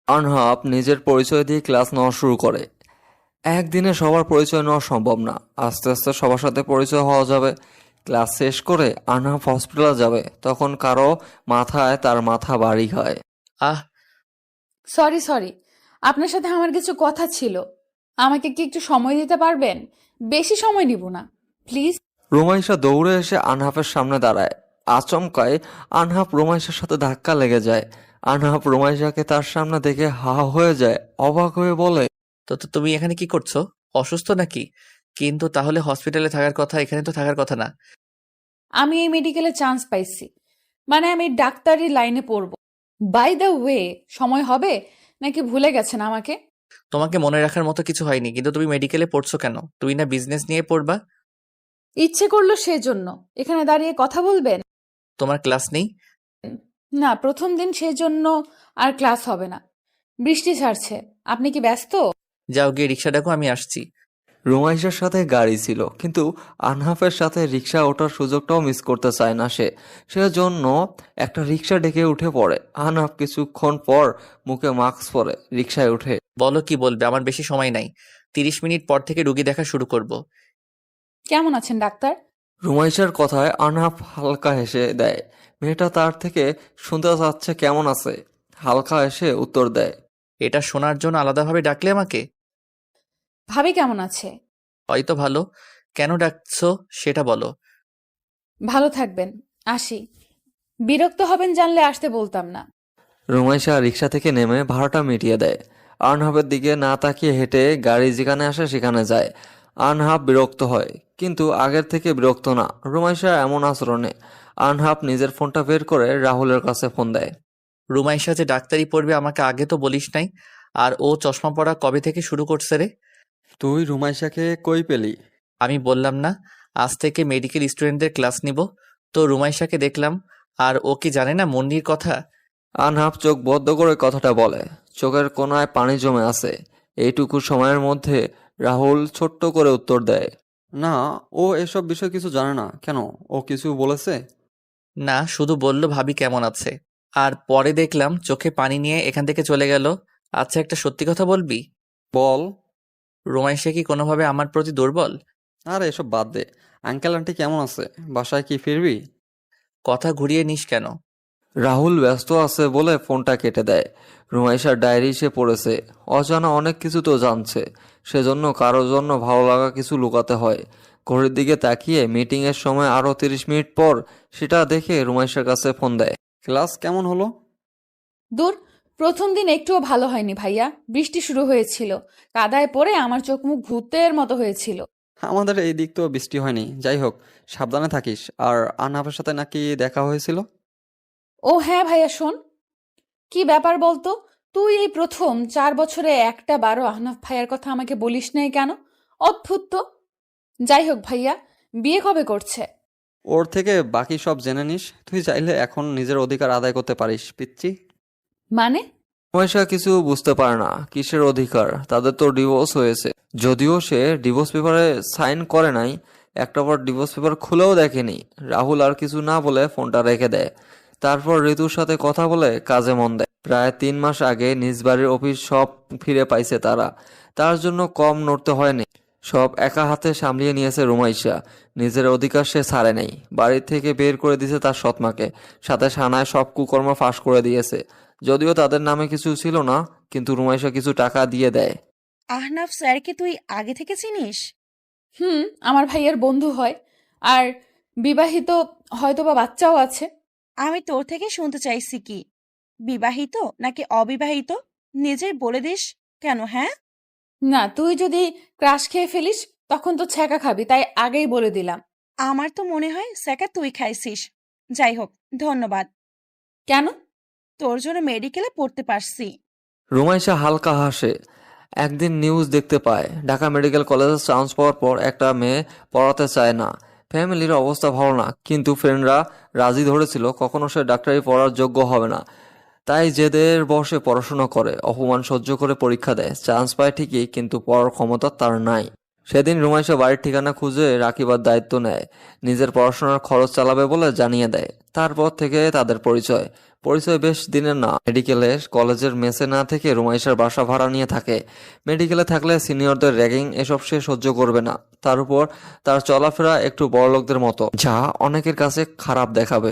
আনহাফ নিজের পরিচয় দিয়ে ক্লাস নেওয়া শুরু করে। একদিনে সবার পরিচয় নেওয়া সম্ভব না, আস্তে আস্তে সবার সাথে পরিচয় হওয়া যাবে। ক্লাস শেষ করে আনহাফ হসপিটালে যাবে, তখন কারো মাথায় তার মাথা বাড়ি হয়। আহ, সরি, আপনার সাথে আমার কিছু কথা ছিল। আমাকে কি একটু সময় দিতে পারবেন? বেশি সময় নিব না, প্লিজ। রুমাইশা দৌড়ে এসে আনহাফের সামনে দাঁড়ায়। আচমকায় আনহাফ রুমাইশার সাথে ধাক্কা লেগে যায়। আনহাফ রুমাইশাকে তার সামনে দেখে হা হয়ে যায়, অবাক হয়ে বলে, তো তো তুমি এখানে কি করছো? অসুস্থ নাকি? কিন্তু তাহলে হসপিটালে থাকার কথা, এখানে তো থাকার কথা না। আমি এই মেডিকেলে চান্স পাইছি, মানে আমি ডাক্তারি লাইনে পড়ব। বাই দ্য ওয়ে, সময় হবে নাকি ভুলে গেছেন আমাকে? তোমাকে মনে রাখার মতো কিছু হয়নি, কিন্তু তুমি মেডিকেলে পড়ছো কেন? তুমি না বিজনেস নিয়ে পড়বা? ইচ্ছে করলো সেজন্য। এখানে দাঁড়িয়ে কথা বলবেন? তোমার ক্লাস নেই? না, প্রথম দিন সেজন্য আর ক্লাস হবে না। বৃষ্টি ছাড়ছে, আপনি কি ব্যস্ত? যাও গিয়ে রিক্সা ডাকো, আমি আসছি। রুমাইশার সাথে গাড়ি ছিল, কিন্তু আনহাফের সাথে রিক্সা ওঠার সুযোগটাও মিস করতে চায় না সে। সেজন্য একটা রিক্সা ডেকে উঠে পড়ে। আনহাফ কিছুক্ষণ পর মুখে মাস্ক পরে রিক্সায় উঠে। বলো কি বলবে, আমার বেশি সময় নাই। 30 মিনিট পর থেকে রুগী দেখা শুরু করব। কেমন আছেন ডাক্তার? রুমাইশার কথায় আনহাফ হালকা হেসে দেয়। মেয়েটা তার থেকে শুনতে চাচ্ছে কেমন আছে। হালকা হেসে উত্তর দেয়, এটা শোনার জন্য আলাদাভাবে ডাকলে আমাকে? ভাবি কেমন আছে? হয়তো ভালো। কেন ডাকছো সেটা বলো। ভালো থাকবেন, আসি। বিরক্ত হবেন জানলে আসতে বলতাম না। রুমাইশা রিক্সা থেকে নেমে ভাড়াটা মিটিয়ে দেয়। আনহাফের দিকে না তাকিয়ে হেঁটে গাড়ি যেখানে আসে সেখানে যায়। আনহাফ বিরক্ত হয়, কিন্তু আগের থেকে বিরক্ত না রুমাইশা এমন আচরণে। আনহাফ নিজের ফোনটা বের করে রাহুলের কাছে ফোন দেয়। রুমাইশা যে ডাক্তারি পড়বে আমাকে আগে তো বলিস নাই। আর ও চশমা পড়া কবে থেকে শুরু করছে রে? তুই রুমাইশাকে কই পেলি? আমি বললাম না আজ থেকে মেডিকেল স্টুডেন্টদের ক্লাস নিব? তো রুমাইশাকে দেখলাম। আর ও কি জানে না মুন্নির কথা? আনহাফ চোখ বদ্ধ করে কথাটা বলে। চোখের কোণায় পানি জমে আছে। এইটুকু সময়ের মধ্যে রাহুল ছোট্ট করে উত্তর দেয়, না, ও এসব বিষয় কিছু জানে না। কেন, ও কিছু বলেছে? না, শুধু বলল ভাবি কেমন আছে। আর পরে দেখলাম চোখে পানি নিয়ে এখান থেকে চলে গেল। আচ্ছা, একটা সত্যি কথা বলবি? বল। রুমাইশা কি কোনোভাবে আমার প্রতি দুর্বল? আর এসব বাদ দে। আঙ্কেল আন্টি কেমন আছে? বাসায় কি ফিরবি? কথা ঘুরিয়ে নিস কেন? রাহুল ব্যস্ত আছে বলে ফোনটা কেটে দেয়। রুমাইশার ডায়েরি সে পড়েছে। অজানা অনেক কিছু তো জানছে, সেজন্য কারোর জন্য ভালো লাগা কিছু লুকাতে হয়। ঘড়ির দিকে তাকিয়ে মিটিংয়ের সময় আরও 30 মিনিট পর সেটা দেখে রুমাইশার কাছে ফোন দেয়। ক্লাস কেমন হলো? দূর, প্রথম দিন একটুও ভালো হয়নি ভাইয়া। বৃষ্টি শুরু হয়েছিল, কাদায় পড়ে আমার চোখ মুখ ভূতের মতো হয়েছিল। আমাদের এই দিক তো বৃষ্টি হয়নি। যাই হোক, সাবধানে থাকিস। আর আনাফের সাথে নাকি দেখা হয়েছিল? ও হ্যাঁ ভাইয়া, শোন, কি ব্যাপার বলতো? তুই এই প্রথম 4 বছরে একটা বারো আহনাফ ভাইয়ার কথা আমাকে বলিস নাই কেন? অদ্ভুত তো। যাই হোক ভাইয়া, বিয়ে কবে করছে? ওর থেকে বাকি সব জেনে নিস। তুই চাইলে এখন নিজের অধিকার আদায় করতে পারিস, পিচ্চি। মানে? রমেশা কিছু বুঝতে পারে না। কিসের অধিকার? তাদের তো ডিভোর্স হয়েছে। যদিও সে ডিভোর্স পেপারে সাইন করে নাই, একটা বার ডিভোর্স পেপার খুলেও দেখেনি। রাহুল আর কিছু না বলে ফোনটা রেখে দেয়। তারপর ঋতুর সাথে কথা বলে কাজে মন দেয়। প্রায় 3 মাস আগে নিজ বাড়ির অফিস সব ফিরে পাইছে তারা। তার জন্য কম নড়তে হয়নি। সব একা হাতে সামলিয়ে নিয়েছে রুমাইশা। নিজের অধিকার সে ছাড়ে নাই। বাড়ি থেকে বের করে দিয়েছে তার সৎমাকে, সাথে সানায় সব কুকর্ম ফাঁস করে দিয়েছে। যদিও তাদের নামে কিছু ছিল না, কিন্তু রুমাইশা কিছু টাকা দিয়ে দেয়। আহনাফ স্যারকে তুই আগে থেকে চিনিস? আমার ভাইয়ের বন্ধু হয়, আর বিবাহিত, হয়তো বা বাচ্চাও আছে। আমি তোর থেকে শুনতে চাইছি কি, বিবাহিত নাকি অবিবাহিত? নিজে বলে দিস কেন? হ্যাঁ, না, তুই যদি ক্রাশ খেয়ে ফেলিস তখন তো ছ্যাঁকা খাবি, তাই আগেই বলে দিলাম। আমার তো মনে হয় স্যাকা তুই খাইছিস। যাই হোক, ধন্যবাদ। কেন? তোর জন্য মেডিকেলে পড়তে পারছি। রুমাইশা হালকা হাসে। একদিন নিউজ দেখতে পায়, ঢাকা মেডিকেল কলেজে চান্স পাওয়ার পর একটা মেয়ে পড়াতে চায় না। ফ্যামিলির অবস্থা ভালো না, কিন্তু ফ্রেন্ডরা রাজি ধরেছিল কখনো সে ডাক্তারি পড়ার যোগ্য হবে না। তাই জেদের বসে পড়াশোনা করে, অপমান সহ্য করে পরীক্ষা দেয়, চান্স পায় ঠিকই, কিন্তু পড়ার ক্ষমতা তার নাই। সেদিন রুমাইশা বাড়ির ঠিকানা খুঁজে রাখিবার দায়িত্ব নেয়। নিজের পড়াশোনার খরচ চালাবে বলে জানিয়ে দেয়। তারপর থেকে তাদের পরিচয় পরিচয় বেশ দিনের না। মেডিকেলে কলেজের মেসে না থেকে রুমাইশার বাসা ভাড়া নিয়ে থাকে। মেডিকেলে থাকলে সিনিয়রদের র্যাগিং এসব সে সহ্য করবে না। তার উপর তার চলাফেরা একটু বড়লোকদের মতো, যা অনেকের কাছে খারাপ দেখাবে।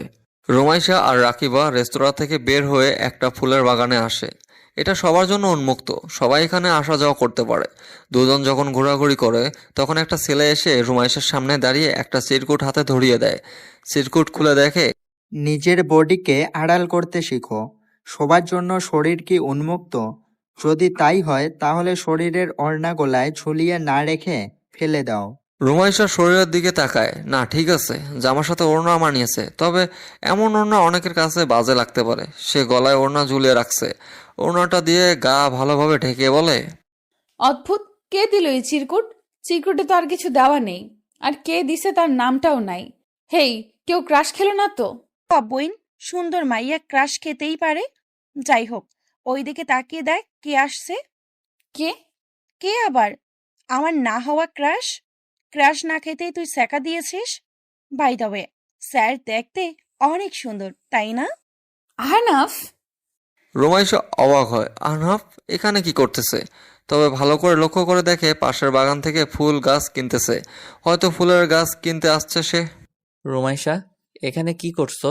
রুমাইশা আর রাকিবা রেস্তোরাঁ থেকে বের হয়ে একটা ফুলের বাগানে আসে। এটা সবার জন্য উন্মুক্ত, সবাই এখানে আসা যাওয়া করতে পারে। দুজন যখন ঘোরাঘুরি করে, তখন একটা ছেলে এসে রুমাইশার সামনে দাঁড়িয়ে একটা চিরকুট হাতে ধরিয়ে দেয়। চিরকুট খুলে দেখে, নিজের বডিকে আড়াল করতে শিখো। সবার জন্য শরীর কি উন্মুক্ত? যদি তাই হয় তাহলে শরীরের ওড়না গলায় ঝুলিয়ে না রেখে ফেলে দাও। রুমাইশা শরীরের দিকে তাকায়। না, ঠিক আছে, জামার সাথে ওড়না মানিয়েছে, তবে এমন ওড়না অনেকের কাছে বাজে লাগতে পারে। সে গলায় ওড়না ঝুলিয়ে রাখছে, ওড়নাটা দিয়ে গা ভালোভাবে ঢেকে বলে, অদ্ভুত, কে দিল এই চিরকুট? চিরকুটে তো আর কিছু দেওয়া নেই, আর কে দিছে তার নামটাও নাই। হেই, কেউ ক্রাশ খেলো না তো? বইন, সুন্দর মাইয়া ক্রাশ খেতেই পারে। যাই হোক, ওই দিকে তাকিয়ে দেখ কে আসছে। কে? কে আবার? আমার না হওয়া ক্রাশ। ক্রাশ না খেতেই তুই স্যাকা দিয়েছিস। বাই দ্য ওয়ে, স্যার দেখতে অনেক সুন্দর, তাই না? আহনাফ? রুমাইশা অবাক হয়। আনহাফ এখানে কি করতেছে? তবে ভালো করে লক্ষ্য করে দেখে পাশের বাগান থেকে ফুল গাছ কিনতেছে। হয়তো ফুলের গাছ কিনতে আসছে সে। রোমাইশা, এখানে কি করছো?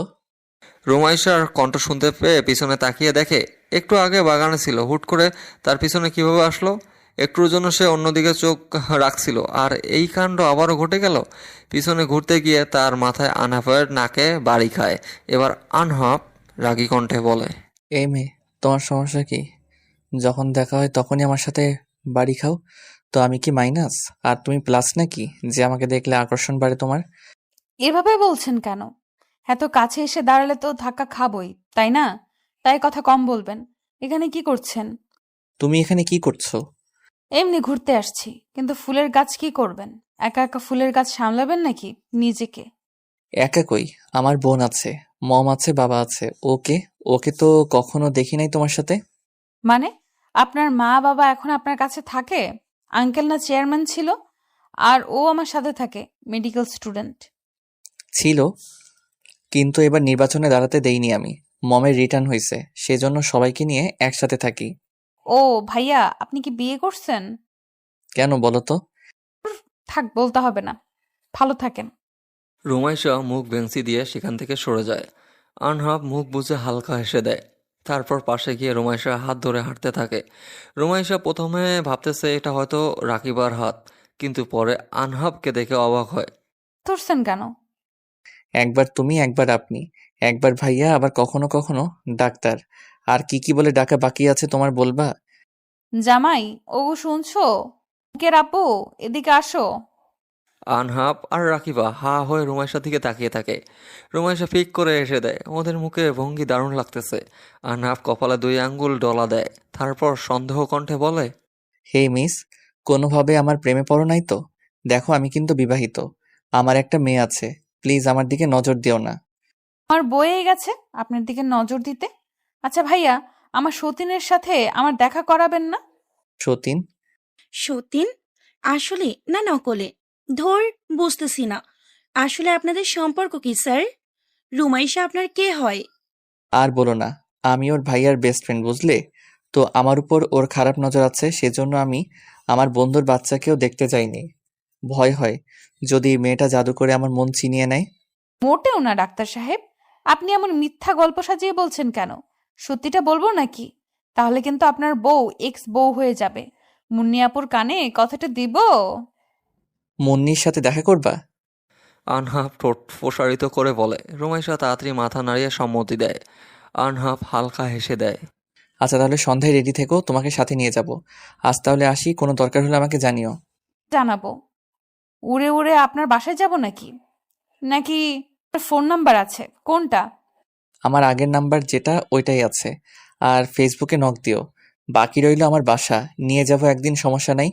রুমাইশার কণ্ঠ শুনতে পেয়ে পিছনে তাকিয়ে দেখে একটু আগে বাগানে ছিল, হুট করে তার পিছনে কিভাবে আসলো। একটুর জন্য সে অন্যদিকে চোখ রাখছিল, আর এই কাণ্ড আবারও ঘটে গেল। পিছনে ঘুরতে গিয়ে তার মাথায় আনহাফের নাকে বাড়ি খায়। এবার আনহাফ রাগী কণ্ঠে বলে, এই মেয়ে, তোমার সমস্যা কি? যখন দেখা হয় তখনই আমার সাথে বাড়ি খাও। তো আমি কি মাইনাস আর তুমি প্লাস নাকি, যে আমাকে দেখলে আকর্ষণ বাড়ে তোমার? এভাবে বলছেন কেন? এত কাছে এসে দাঁড়ালে তো ধাক্কা খাবই, তাই না? তাই কথা কম বলবেন। এখানে কি করছেন? তুমি এখানে কি করছো? এমনি ঘুরতে আসছি, কিন্তু ফুলের গাছ কি করবেন? একা একা ফুলের গাছ সামলাবেন নাকি নিজেকে? একা কই, আমার বোন আছে, মম আছে, বাবা আছে। ওকে, ওকে তো কখনো দেখি নাই তোমার সাথে। মানে, আপনার মা বাবা এখন আপনার কাছে থাকে? আঙ্কেল না চেয়ারম্যান ছিল, আর ও আমার সাথে থাকে, মেডিকেল স্টুডেন্ট। ছিল, কিন্তু এবার নির্বাচনে দাঁড়াতে দেইনি আমি। মমের রিটার্ন হয়েছে, সেজন্য সবাইকে নিয়ে একসাথে থাকি। ও ভাইয়া, আপনি কি বিয়ে করছেন? কেন বলো তো? থাক, বলতে হবে না। ভালো থাকেন। রুমাইশা মুখ ভেংচি দিয়ে সেখান থেকে সরে যায়। আনহাব মুখ বুজে হালকা হেসে দেয়। তারপর পাশে গিয়ে রুমাইশার হাত ধরে হাঁটতে থাকে। রুমাইশা প্রথমে ভাবতেছে এটা হয়তো রাকিবার হাত, কিন্তু পরে আনহাবকে দেখে অবাক হয়। ধরছেন কেন? একবার তুমি, একবার আপনি, একবার ভাইয়া, আবার কখনো কখনো ডাক্তার। আর কি কি বলে ডাকা বাকি আছে তোমার বলবা? জামাই, ওগো শুনছো? কে আপু, এদিকে আসো। আনহাব আর রাকিবা হা হয়ে রুমাইশার দিকে তাকিয়ে থাকে। রুমাইশা ফিক করে এসে দেয়। ওদের মুখে ভঙ্গি দারুণ লাগতেছে। আনহাব কপালে 2 আঙ্গুল ডলা দেয়, তারপর সন্দেহ কণ্ঠে বলে, হে মিস, কোনোভাবে আমার প্রেমে পড়ো নাই তো? দেখো আমি কিন্তু বিবাহিত, আমার একটা মেয়ে আছে, প্লিজ আমার দিকে নজর দিও না। আমার বয়ে গেছে আপনার দিকে নজর দিতে। আচ্ছা ভাইয়া, আমার সতীনের সাথে আমার দেখা করাবেন না? সতীন? সতীন? আসলে না নকলে? ধর, বুঝতেছি না। আসলে আপনাদের সম্পর্ক কি স্যার? রুমাইশা আপনার কে হয়? আর বলো না, আমি ওর ভাইয়ার বেস্ট ফ্রেন্ড, বুঝলে তো। আমার উপর ওর খারাপ নজর আছে, সেজন্য আমি আমার বন্ধুর বাচ্চাকেও দেখতে চাইনি। ভয় হয় যদি এই মেয়েটা জাদু করে আমার মন ছিনিয়ে নেয়। মোটেও না ডাক্তার সাহেব, আপনি এমন মিথ্যা গল্প সাজিয়ে বলছেন কেন? সত্যিটা বলবো নাকি? তাহলে কিন্তু আপনার বউ এক্স বউ হয়ে যাবে। মুন্নিয়াপুর কানে কথাটা দিব। মুন্নির সাথে দেখা করবা? আনহাব ঠোঁট প্রসারিত করে বলে। রুমাইশা তাড়াতাড়ি মাথা নাড়িয়ে সম্মতি দেয়। আনহাব হালকা হেসে দেয়। আচ্ছা তাহলে সন্ধ্যায় রেডি থেকো, তোমাকে সাথে নিয়ে যাব। আজ তাহলে আসি, কোনো দরকার হলে আমাকে জানিও। জানাবো। উড়ে উড়ে আপনার বাসায় যাব নাকি? নাকি ফোন নাম্বার আছে? কোনটা? আমার আগের নাম্বার যেটা ওইটাই আছে, আর ফেসবুকে নক দিও। বাকি রইল আমার বাসা, নিয়ে যাব একদিন, সমস্যা নাই।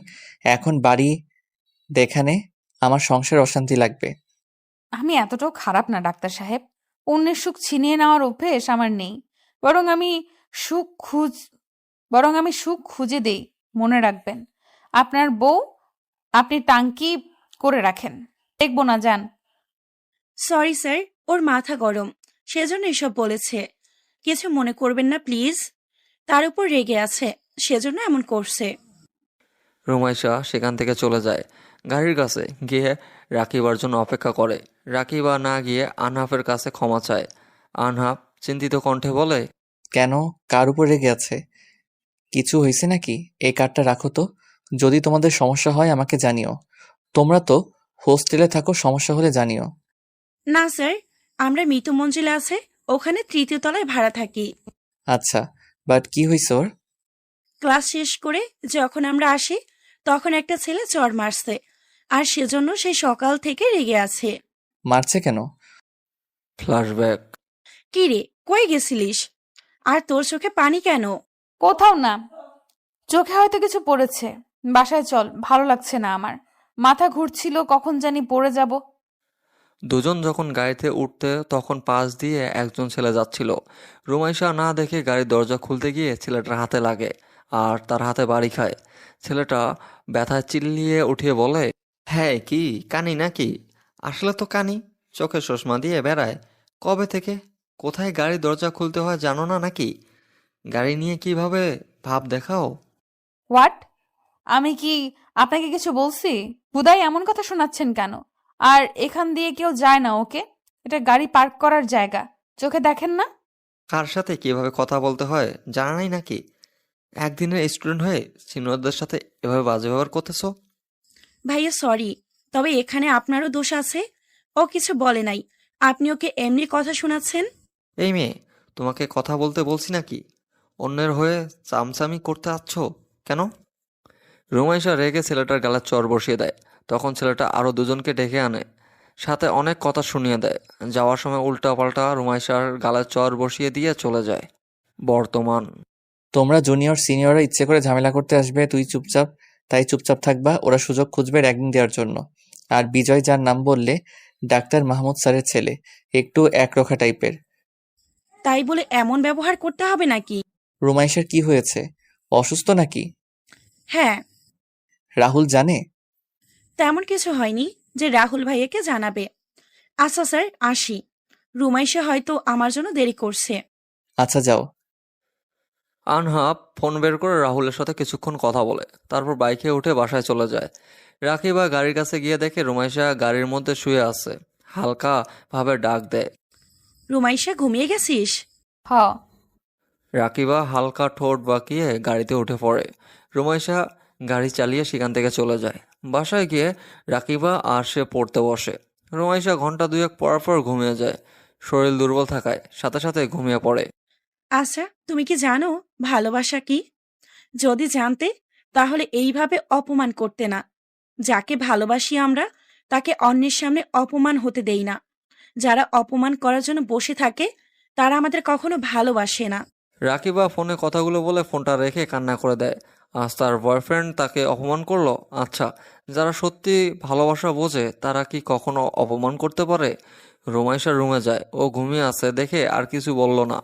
এখন বাড়ি দেখানে আমার সংসার অশান্তি লাগবে। আমি এতটাও খারাপ না ডাক্তার সাহেব। অন্যের সুখ ছিনিয়ে নেওয়ার অভ্যেস আমার নেই। বরং আমি সুখ খুঁজ বরং আমি সুখ খুঁজে দেই। মনে রাখবেন, আপনার বউ আপনি টাঙ্কি করে রাখেন। দেখবো না, যান। সরি স্যার, ওর মাথা গরম, সেজন্য এসব বলেছে। কিছু মনে করবেন না প্লিজ। তার উপর রেগে আছে, সেজন্য এমন করছে। রুমাইশা সেখান থেকে চলে যায়। গাড়ির কাছে গিয়ে রাকিবার জন্য অপেক্ষা করে। রাকিবা না গিয়ে আনহাফের কাছে ক্ষমা চায়। আনহাফ চিন্তিত কণ্ঠে বলে, কেন, কার উপর রেগে আছে? কিছু হয়েছে নাকি? এই কার্ডটা রাখো তো, যদি তোমাদের সমস্যা হয় আমাকে জানিও। তোমরা তো হোস্টেলে থাকো, সমস্যা হলে জানিও। না স্যার, আমরা মৃত্যু মঞ্জিলে আছে, ওখানে 3য় তলায় ভাড়া থাকি। আচ্ছা, বাট কি হয়েছে ওর? ক্লাস শেষ করে যখন আমরা আসি, তখন একটা ছেলে চড় মারছে, আর সেজন্য সে সকাল থেকে রেগে আছে। মারছে কেন? ফ্ল্যাশব্যাক। কি রে, কই গেছিলিস? আর তোর চোখে পানি কেন? কোথাও না, চোখে হয়তো কিছু পড়েছে। বাসায় চল, ভালো লাগছে না আমার। মাথা ঘুরছিল, কখন জানি পড়ে যাব। দুজন যখন গাড়িতে উঠতে তখন পাশ দিয়ে একজন ছেলে যাচ্ছিল। রুমাইশা না দেখে গাড়ির দরজা খুলতে গিয়ে ছেলেটার হাতে লাগে আর তার হাতে বাড়ি খায়। ছেলেটা ব্যথায় চিল্লিয়ে উঠিয়ে বলে, হ্যাঁ কি কানি নাকি? আসলে তো কানি, চোখে চশমা দিয়ে বেড়ায়। কবে থেকে? কোথায় গাড়ির দরজা খুলতে হয় জানো না নাকি? গাড়ি নিয়ে কিভাবে ভাব দেখাও। হোয়াট? আমি কি আপনাকে কিছু বলছি? হুদাই এমন কথা শোনাচ্ছেন কেন? আর এখান দিয়ে কেউ যায় না, ওকে? এটা গাড়ি পার্ক করার জায়গা, চোখে দেখেন না? কার সাথে কিভাবে কথা বলতে হয় জানা নাই নাকি? একদিনের স্টুডেন্ট হয়ে সিনিয়রদের সাথে এভাবে বাজে ব্যবহার করতেছো? ভাইয়া সরি, তবে এখানে আপনারও দোষ আছে। ও কিছু বলে নাই, আপনি ওকে এমনি কথা শোনাচ্ছেন। এই মেয়ে, তোমাকে কথা বলতে বলছি নাকি? অন্যের হয়ে চামচামি করতে আসছ কেন? রুমাইশা রেগে ছেলেটার গালে চর বসিয়ে দেয়। তখন ছেলেটা আরো দুজনকে ডেকে আনে, সাথে অনেক কথা শুনিয়ে দেয়। যাওয়ার সময় উল্টাপাল্টা রুমাইশার গালে চর বসিয়ে দিয়ে চলে যায়। বর্তমান। তোমরা জুনিয়র সিনিয়ররা ইচ্ছে করে ঝামেলা করতে আসবে, তুই চুপচাপ, তাই চুপচাপ থাকবা। ওরা সুযোগ খুঁজবে র্যাগিং দেওয়ার জন্য। আর বিজয়, যার নাম বললে, ডাক্তার মাহমুদ স্যারের ছেলে, একটু একরোখা টাইপের। তাই বলে এমন ব্যবহার করতে হবে নাকি? রুমাইশের কি হয়েছে? অসুস্থ নাকি? হ্যাঁ, রাহুল জানে? তেমন কিছু হয়নি যে রাহুল ভাইয়াকে জানাবে। আচ্ছা স্যার, আসি। রুমাইশা হয়তো আমার জন্য দেরি করছে। আচ্ছা যাও। আনহাব ফোন বের করে রাহুলের সাথে কিছুক্ষণ কথা বলে, তারপর বাইকে উঠে বাসায় চলে যায়। রাকিবা গাড়ির কাছে গিয়ে দেখে রুমাইশা গাড়ির মধ্যে শুয়ে আছে। হালকা ভাবে ডাক দেয়, রুমাইশা ঘুমিয়ে গেছিস? হ। রাকিবা হালকা ঠোঁট বাঁকিয়ে গাড়িতে উঠে পড়ে। রুমাইশা গাড়ি চালিয়ে সেখান থেকে চলে যায়। বাসায় গিয়ে রাকিবা আর সে পড়তে বসে। রুমাইশা ঘন্টা দুয়েক পড়ার পর ঘুমিয়ে যায়। শরীর দুর্বল থাকায় সাথে সাথে ঘুমিয়ে পড়ে। আচ্ছা, তুমি কি জানো ভালোবাসা কি? যদি জানতে তাহলে এইভাবে অপমান করতে না। যাকে ভালোবাসি আমরা তাকে অন্যের সামনে অপমান হতে দেই না। যারা অপমান করার জন্য বসে থাকে তারা আমাদের কখনো ভালোবাসে না। রাকিবা ফোনে কথাগুলো বলে ফোনটা রেখে কান্না করে দেয়। আজ তার বয়ফ্রেন্ড তাকে অপমান করলো। আচ্ছা, যারা সত্যি ভালোবাসা বোঝে তারা কি কখনো অপমান করতে পারে? রুমাইশা রুমে যায়। ও ঘুমিয়ে আছে দেখে আর কিছু বলল না।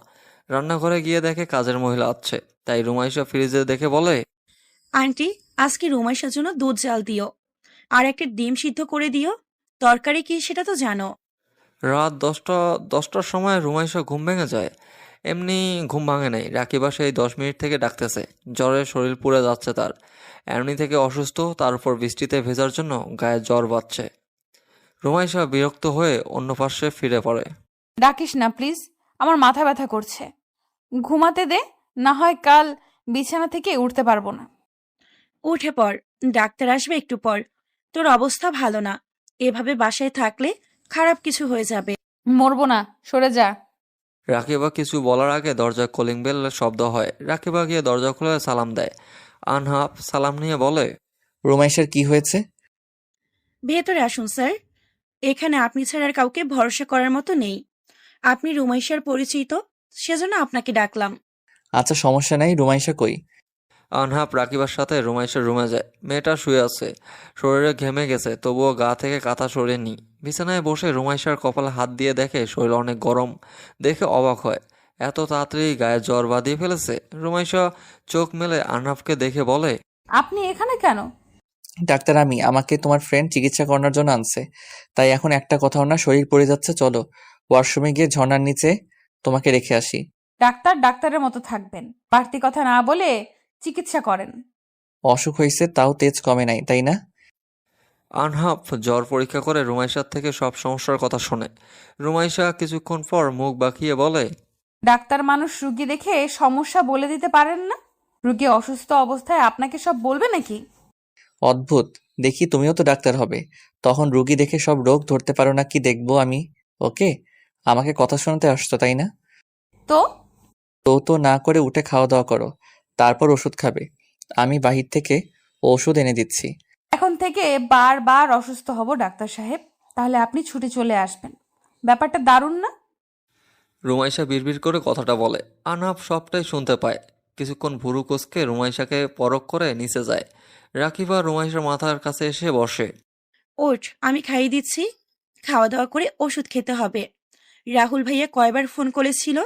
রান্নাঘরে গিয়ে দেখে কাজের মহিলা আছে, তাই রুমাইশা ফ্রিজে দেখে বলে, আন্টি, আজকে রুমাইশার জন্য দুধ জাল দিও, আর একটা ডিম সিদ্ধ করে দিও। তরকারি কি সেটা তো জানো। রাত 10টার সময় রুমাইশা ঘুম ভেঙে যায়। এমনি ঘুম ভাঙে নাই, রাকিবা সেই 10 মিনিট থেকে ডাকতেছে। জ্বরে শরীর পুড়ে যাচ্ছে তার। এমনি থেকে অসুস্থ, তার উপর বৃষ্টিতে ভেজার জন্য গায়ে জ্বর বাজছে। রুমাইশা বিরক্ত হয়ে অন্য পাশে ফিরে পড়ে। ডাকিস না প্লিজ, আমার মাথা ব্যথা করছে। ঘুমাতে দে, না হয় কাল বিছানা থেকে উঠতে পারবো না। উঠে পড়, ডাক্তার আসবে একটু পর। তোর অবস্থা ভালো না, এভাবে বাসায় থাকলে খারাপ কিছু হয়ে যাবে। মরবো না, সরে যা। রাকিবা কিছু বলার আগে দরজায় কলিং বেল শব্দ হয়। রাকিবা গিয়ে দরজা খুলে সালাম দেয়। আনহাফ সালাম নিয়ে বলে, রুমাইশার কি হয়েছে? ভেতরে আসুন স্যার। এখানে আপনি ছাড়া আর কাউকে ভরসা করার মতো নেই। আপনি রুমাইশার পরিচিত, সেজন্য আপনাকে ডাকলাম। আচ্ছা, সমস্যা নাই। রুমাইশা কই? আনহাফ রাকিবার সাথে রুমাইশার রুমে যায়। মেয়েটা শুয়ে আছে, শরীরে ঘেমে গেছে, তবুও গা থেকে কাঁথা সরেনি। বিছানায় বসে রুমাইশার কপালে হাত দিয়ে দেখে শরীর অনেক গরম। দেখে অবাক হয়, এত তাড়াতাড়ি গায়ে জ্বর বাঁধিয়ে ফেলেছে। রুমাইশা চোখ মেলে আনহাফকে দেখে বলে, আপনি এখানে কেন? ডাক্তার, আমাকে তোমার ফ্রেন্ড চিকিৎসা করানোর জন্য আনছে। তাই এখন একটা কথাও না, শরীর পড়ে যাচ্ছে। চলো ওয়াশরুমে গিয়ে ঝর্ণার নিচে তোমাকে রেখে আসি। ডাক্তার ডাক্তারের মতো থাকবেন, বাড়তি কথা না বলে চিকিৎসা করেন। অসুখ হয়েছে, তাও তেজ কমে নাই, তাই না? আনহাফ জ্বর পরীক্ষা করে রুমাইশার থেকে সব সমস্যার কথা শোনে। রুমাইশা কিছুক্ষণ পর মুখ বাঁকিয়ে বলে, ডাক্তার মানুষ রুগী দেখে সমস্যা বলে দিতে পারেন না? রুগী অসুস্থ অবস্থায় আপনাকে সব বলবে নাকি? অদ্ভুত, দেখি তুমিও তো ডাক্তার হবে, তখন রুগী দেখে সব রোগ ধরতে পারো না। কি দেখবো আমি? ওকে, আমাকে কথা শোনাতে আসছো তাই না? তো তো না করে উঠে খাওয়া দাওয়া করো, তারপর ওষুধ খাবে। আমি বাহির থেকে ওষুধ এনে দিচ্ছি। এখন থেকে বারবার অসুস্থ হব ডাক্তার সাহেব, তাহলে আপনি ছুটে চলে আসবেন। ব্যাপারটা দারুণ না? রুমাইশা বিড়বিড় করে কথাটা বলে। আনহাফ সবটাই শুনতে পায়। কিছুক্ষণ ভুরু কোসকে রুমাইশাকে পরখ করে নিচে যায়। রাকিবা রুমাইশার মাথার কাছে এসে বসে। ওঠ, আমি খাইয়ে দিচ্ছি। খাওয়া দাওয়া করে ওষুধ খেতে হবে। রাহুল ভাইয়া কয়বার ফোন করেছিল?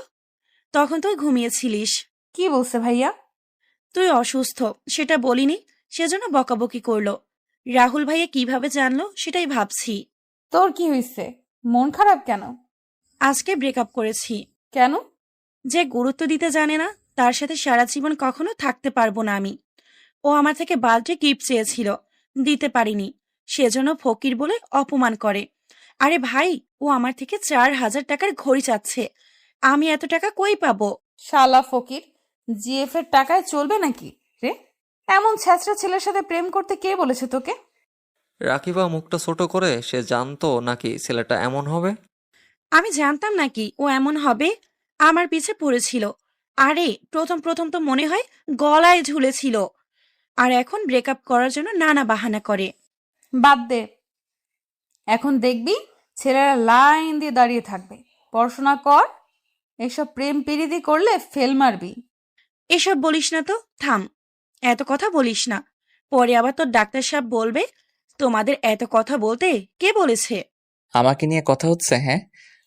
তখন তুই ঘুমিয়েছিলিস। কি বলছে ভাইয়া? তুই অসুস্থ সেটা বলিনি, সেজন্য বকাবকি করলো। রাহুল ভাইয়া কিভাবে জানলো সেটাই ভাবছি। তোর কি হয়েছে? মন খারাপ কেন? আজকে ব্রেকআপ করেছি। কেন? যে গুরুত্ব দিতে জানে না তার সাথে সারা জীবন কখনো থাকতে পারবো না আমি। ও আমার থেকে বার্থডে গিফট চেয়েছিল, দিতে পারিনি, সেজন্য ফকির বলে অপমান করে। আরে ভাই, ও আমার থেকে 4,000 টাকার ঘড়ি চাচ্ছে। আমি এত টাকা কই পাবো? শালা ফকির, জিএফ এর টাকায় চলবে নাকি রে? এমন ছ্যাচরা ছেলের সাথে প্রেম করতে কে বলেছে তোকে? রাকিবা মুখটা ছোট করে, সে জানতো নাকি ছেলেটা এমন হবে? আমি জানতাম নাকি ও এমন হবে? আমার পিছে পড়েছিল। আরে প্রথম প্রথম তো মনে হয় গলায় ঝুলেছিল, আর এখন ব্রেকআপ করার জন্য নানা বাহানা করে। বাদ দে, এখন দেখবি ছেলেরা লাইন দিয়ে দাঁড়িয়ে থাকবে। পড়াশোনা কর, এসব প্রেম পিরিতি করলে ফেল মারবি। এসব বলিস না তো, থাম। এত কথা বলিস না, পরে আবার তোর ডাক্তার সাহেব বলবে তোমাদের এত কথা বলতে কে বলেছে। আমাকে নিয়ে কথা হচ্ছে? হ্যাঁ,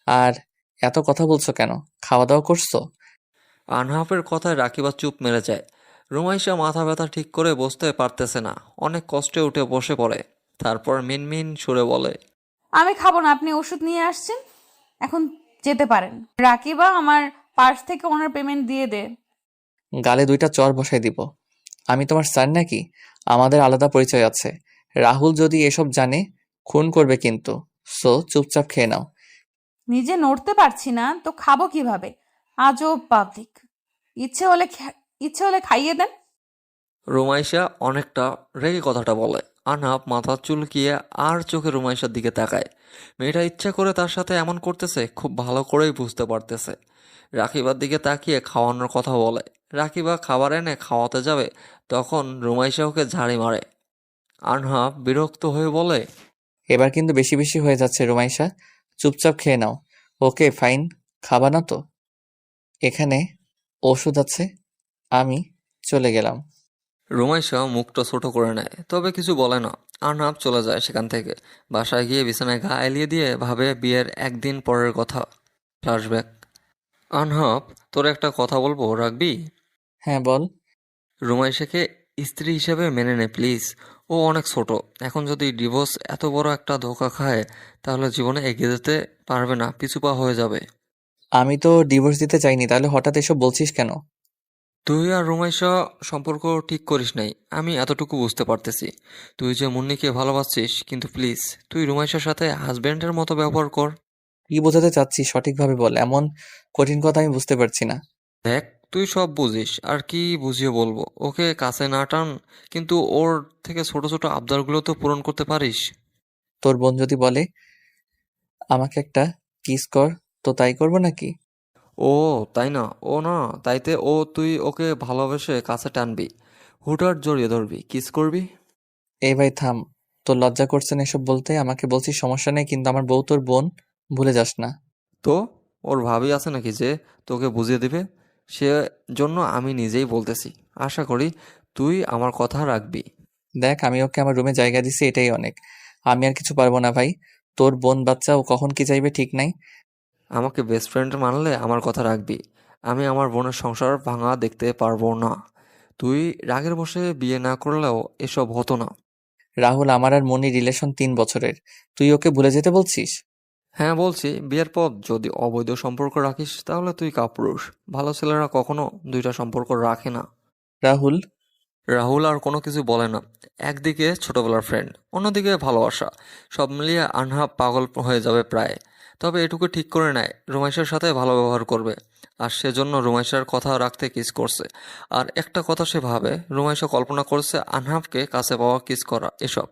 আর এত কথা বলছো কেন? খাওয়া দাওয়া করছো? আনহাফের কথায় রাকিবা চুপ মেরে যায়। রুমাইশা মাথা ব্যথা ঠিক করে বসতে পারতেছে না, অনেক কষ্টে উঠে বসে পড়ে। তারপর মিনমিন সুরে বলে, আমি খাবো না, আপনি ওষুধ নিয়ে আসছেন, এখন যেতে পারেন। রাকিবা, আমার পার্স থেকে ওনার পেমেন্ট দিয়ে দে। গালে 2টা চড় বসাই দিব। আমি তোমার স্যার নাকি? আমাদের আলাদা পরিচয় আছে। রাহুল যদি এসব জানে খুন করবে কিন্তু। সো চুপচাপ খেয়ে নাও। নিজে নড়তে পারছি না তো খাবো কিভাবে? আজব পাবলিক। ইচ্ছে হলে খাইয়ে দেন। রুমাইশা অনেকটা রেগে কথাটা বলে। আহনাফ মাথা চুলকিয়ে আর চোখে রুমাইশার দিকে তাকায়। মেয়েটা ইচ্ছা করে তার সাথে এমন করতেছে খুব ভালো করেই বুঝতে পারতেছে। রাকিবার দিকে তাকিয়ে খাওয়ানোর কথা বলে। রাকিবা খাবার এনে খাওয়াতে যাবে, তখন রুমাইশা ওকে ঝাড়ি মারে। আহনাফ বিরক্ত হয়ে বলে, এবার কিন্তু বেশি বেশি হয়ে যাচ্ছে রুমাইশা, চুপচাপ খেয়ে নাও। ওকে ফাইন, খাবা না তো? এখানে ওষুধ আছে, আমি চলে গেলাম। রুমাইশা মুখটা ছোট করে নেয়, তবে কিছু বলে না। আহনাফ চলে যায় সেখান থেকে। বাসায় গিয়ে বিছানায় গা এলিয়ে দিয়ে ভাবে বিয়ের একদিন পরের কথা। ফ্ল্যাশব্যাক। আহনাফ, তোর একটা কথা বলবো, রাখবি? হ্যাঁ বল। রুমাইশাকে স্ত্রী হিসেবে মেনে নে প্লিজ। ও অনেক ছোট। এখন যদি ডিভোর্স এত বড় একটা ধোঁকা খায়, তাহলে জীবনে এগিয়ে যেতে পারবে না, পিছুপা হয়ে যাবে। আমি তো ডিভোর্স দিতে চাইনি, তাহলে হঠাৎ এসব বলছিস কেন? তুই আর রুমাইশা সম্পর্ক ঠিক করিস নাই, আমি এতটুকু বুঝতে পারতেছি। তুই যে মুন্নিকে ভালোবাসছিস, কিন্তু প্লিজ তুই রুমাইশার সাথে হাজবেন্ডের মতো ব্যবহার কর। কি বোঝাতে চাচ্ছিস সঠিকভাবে বল, এমন কঠিন কথা আমি বুঝতে পারছি না। দেখ, তুই সব বুঝিস, আর কি বুঝিয়ে বলবো? ওকে কাছে না টান, কিন্তু ওর থেকে ছোট ছোট আবদারগুলো তো পূরণ করতে পারিস। তোর বোন যদি বলে আমাকে একটা কিস কর, তো তাই করবো নাকি? ও তাই না, ও না, তাইতে তুই ওকে ভালোবেসে কাছে টানবি, হুটহাট জড়িয়ে ধরবি, কিস করবি। এই ভাই থাম, তোর লজ্জা করছে না এসব বলতে? আমাকে বলছিস সমস্যা নেই, কিন্তু আমার বউ তোর বোন, ভুলে যাস না। তো ওর ভাবি আছে নাকি যে তোকে বুঝিয়ে দিবে? সে জন্য আমি নিজেই বলতেছি। আশা করি তুই আমার কথা রাখবি। দেখ, আমি ওকে আমার রুমে জায়গা দিছি, এটাই অনেক। আমি আর কিছু পারবো না ভাই। তোর বোন বাচ্চা, ও কখন কি চাইবে ঠিক নাই। আমাকে বেস্ট ফ্রেন্ড মানলে আমার কথা রাখবি। আমি আমার বোনের সংসার ভাঙা দেখতে পারবো না। তুই রাগের বশে বিয়ে না করলেও এসব হতো না। রাহুল, আমার আর মনির রিলেশন 3 বছরের, তুই ওকে ভুলে যেতে বলছিস? হ্যাঁ বলছি, বিয়ের পর যদি অবৈধ সম্পর্ক রাখিস তাহলে তুই কাপুরুষ। ভালো ছেলেরা কখনো দুইটা সম্পর্ক রাখে না। রাহুল, রাহুল আর কোনো কিছু বলে না। একদিকে ছোটবেলার ফ্রেন্ড, অন্যদিকে ভালোবাসা, সব মিলিয়ে আনহা পাগল হয়ে যাবে প্রায়। তবে এটুকু ঠিক করে নেয়, রুমাইশার সাথে ভালো ব্যবহার করবে। আর সেজন্য রুমাইশার কথা রাখতে কিস করছে। আর একটা কথা সে ভাবে, রুমাইশা কল্পনা করছে আনহাফকে কাছে পাওয়া, কিস করা, এসব।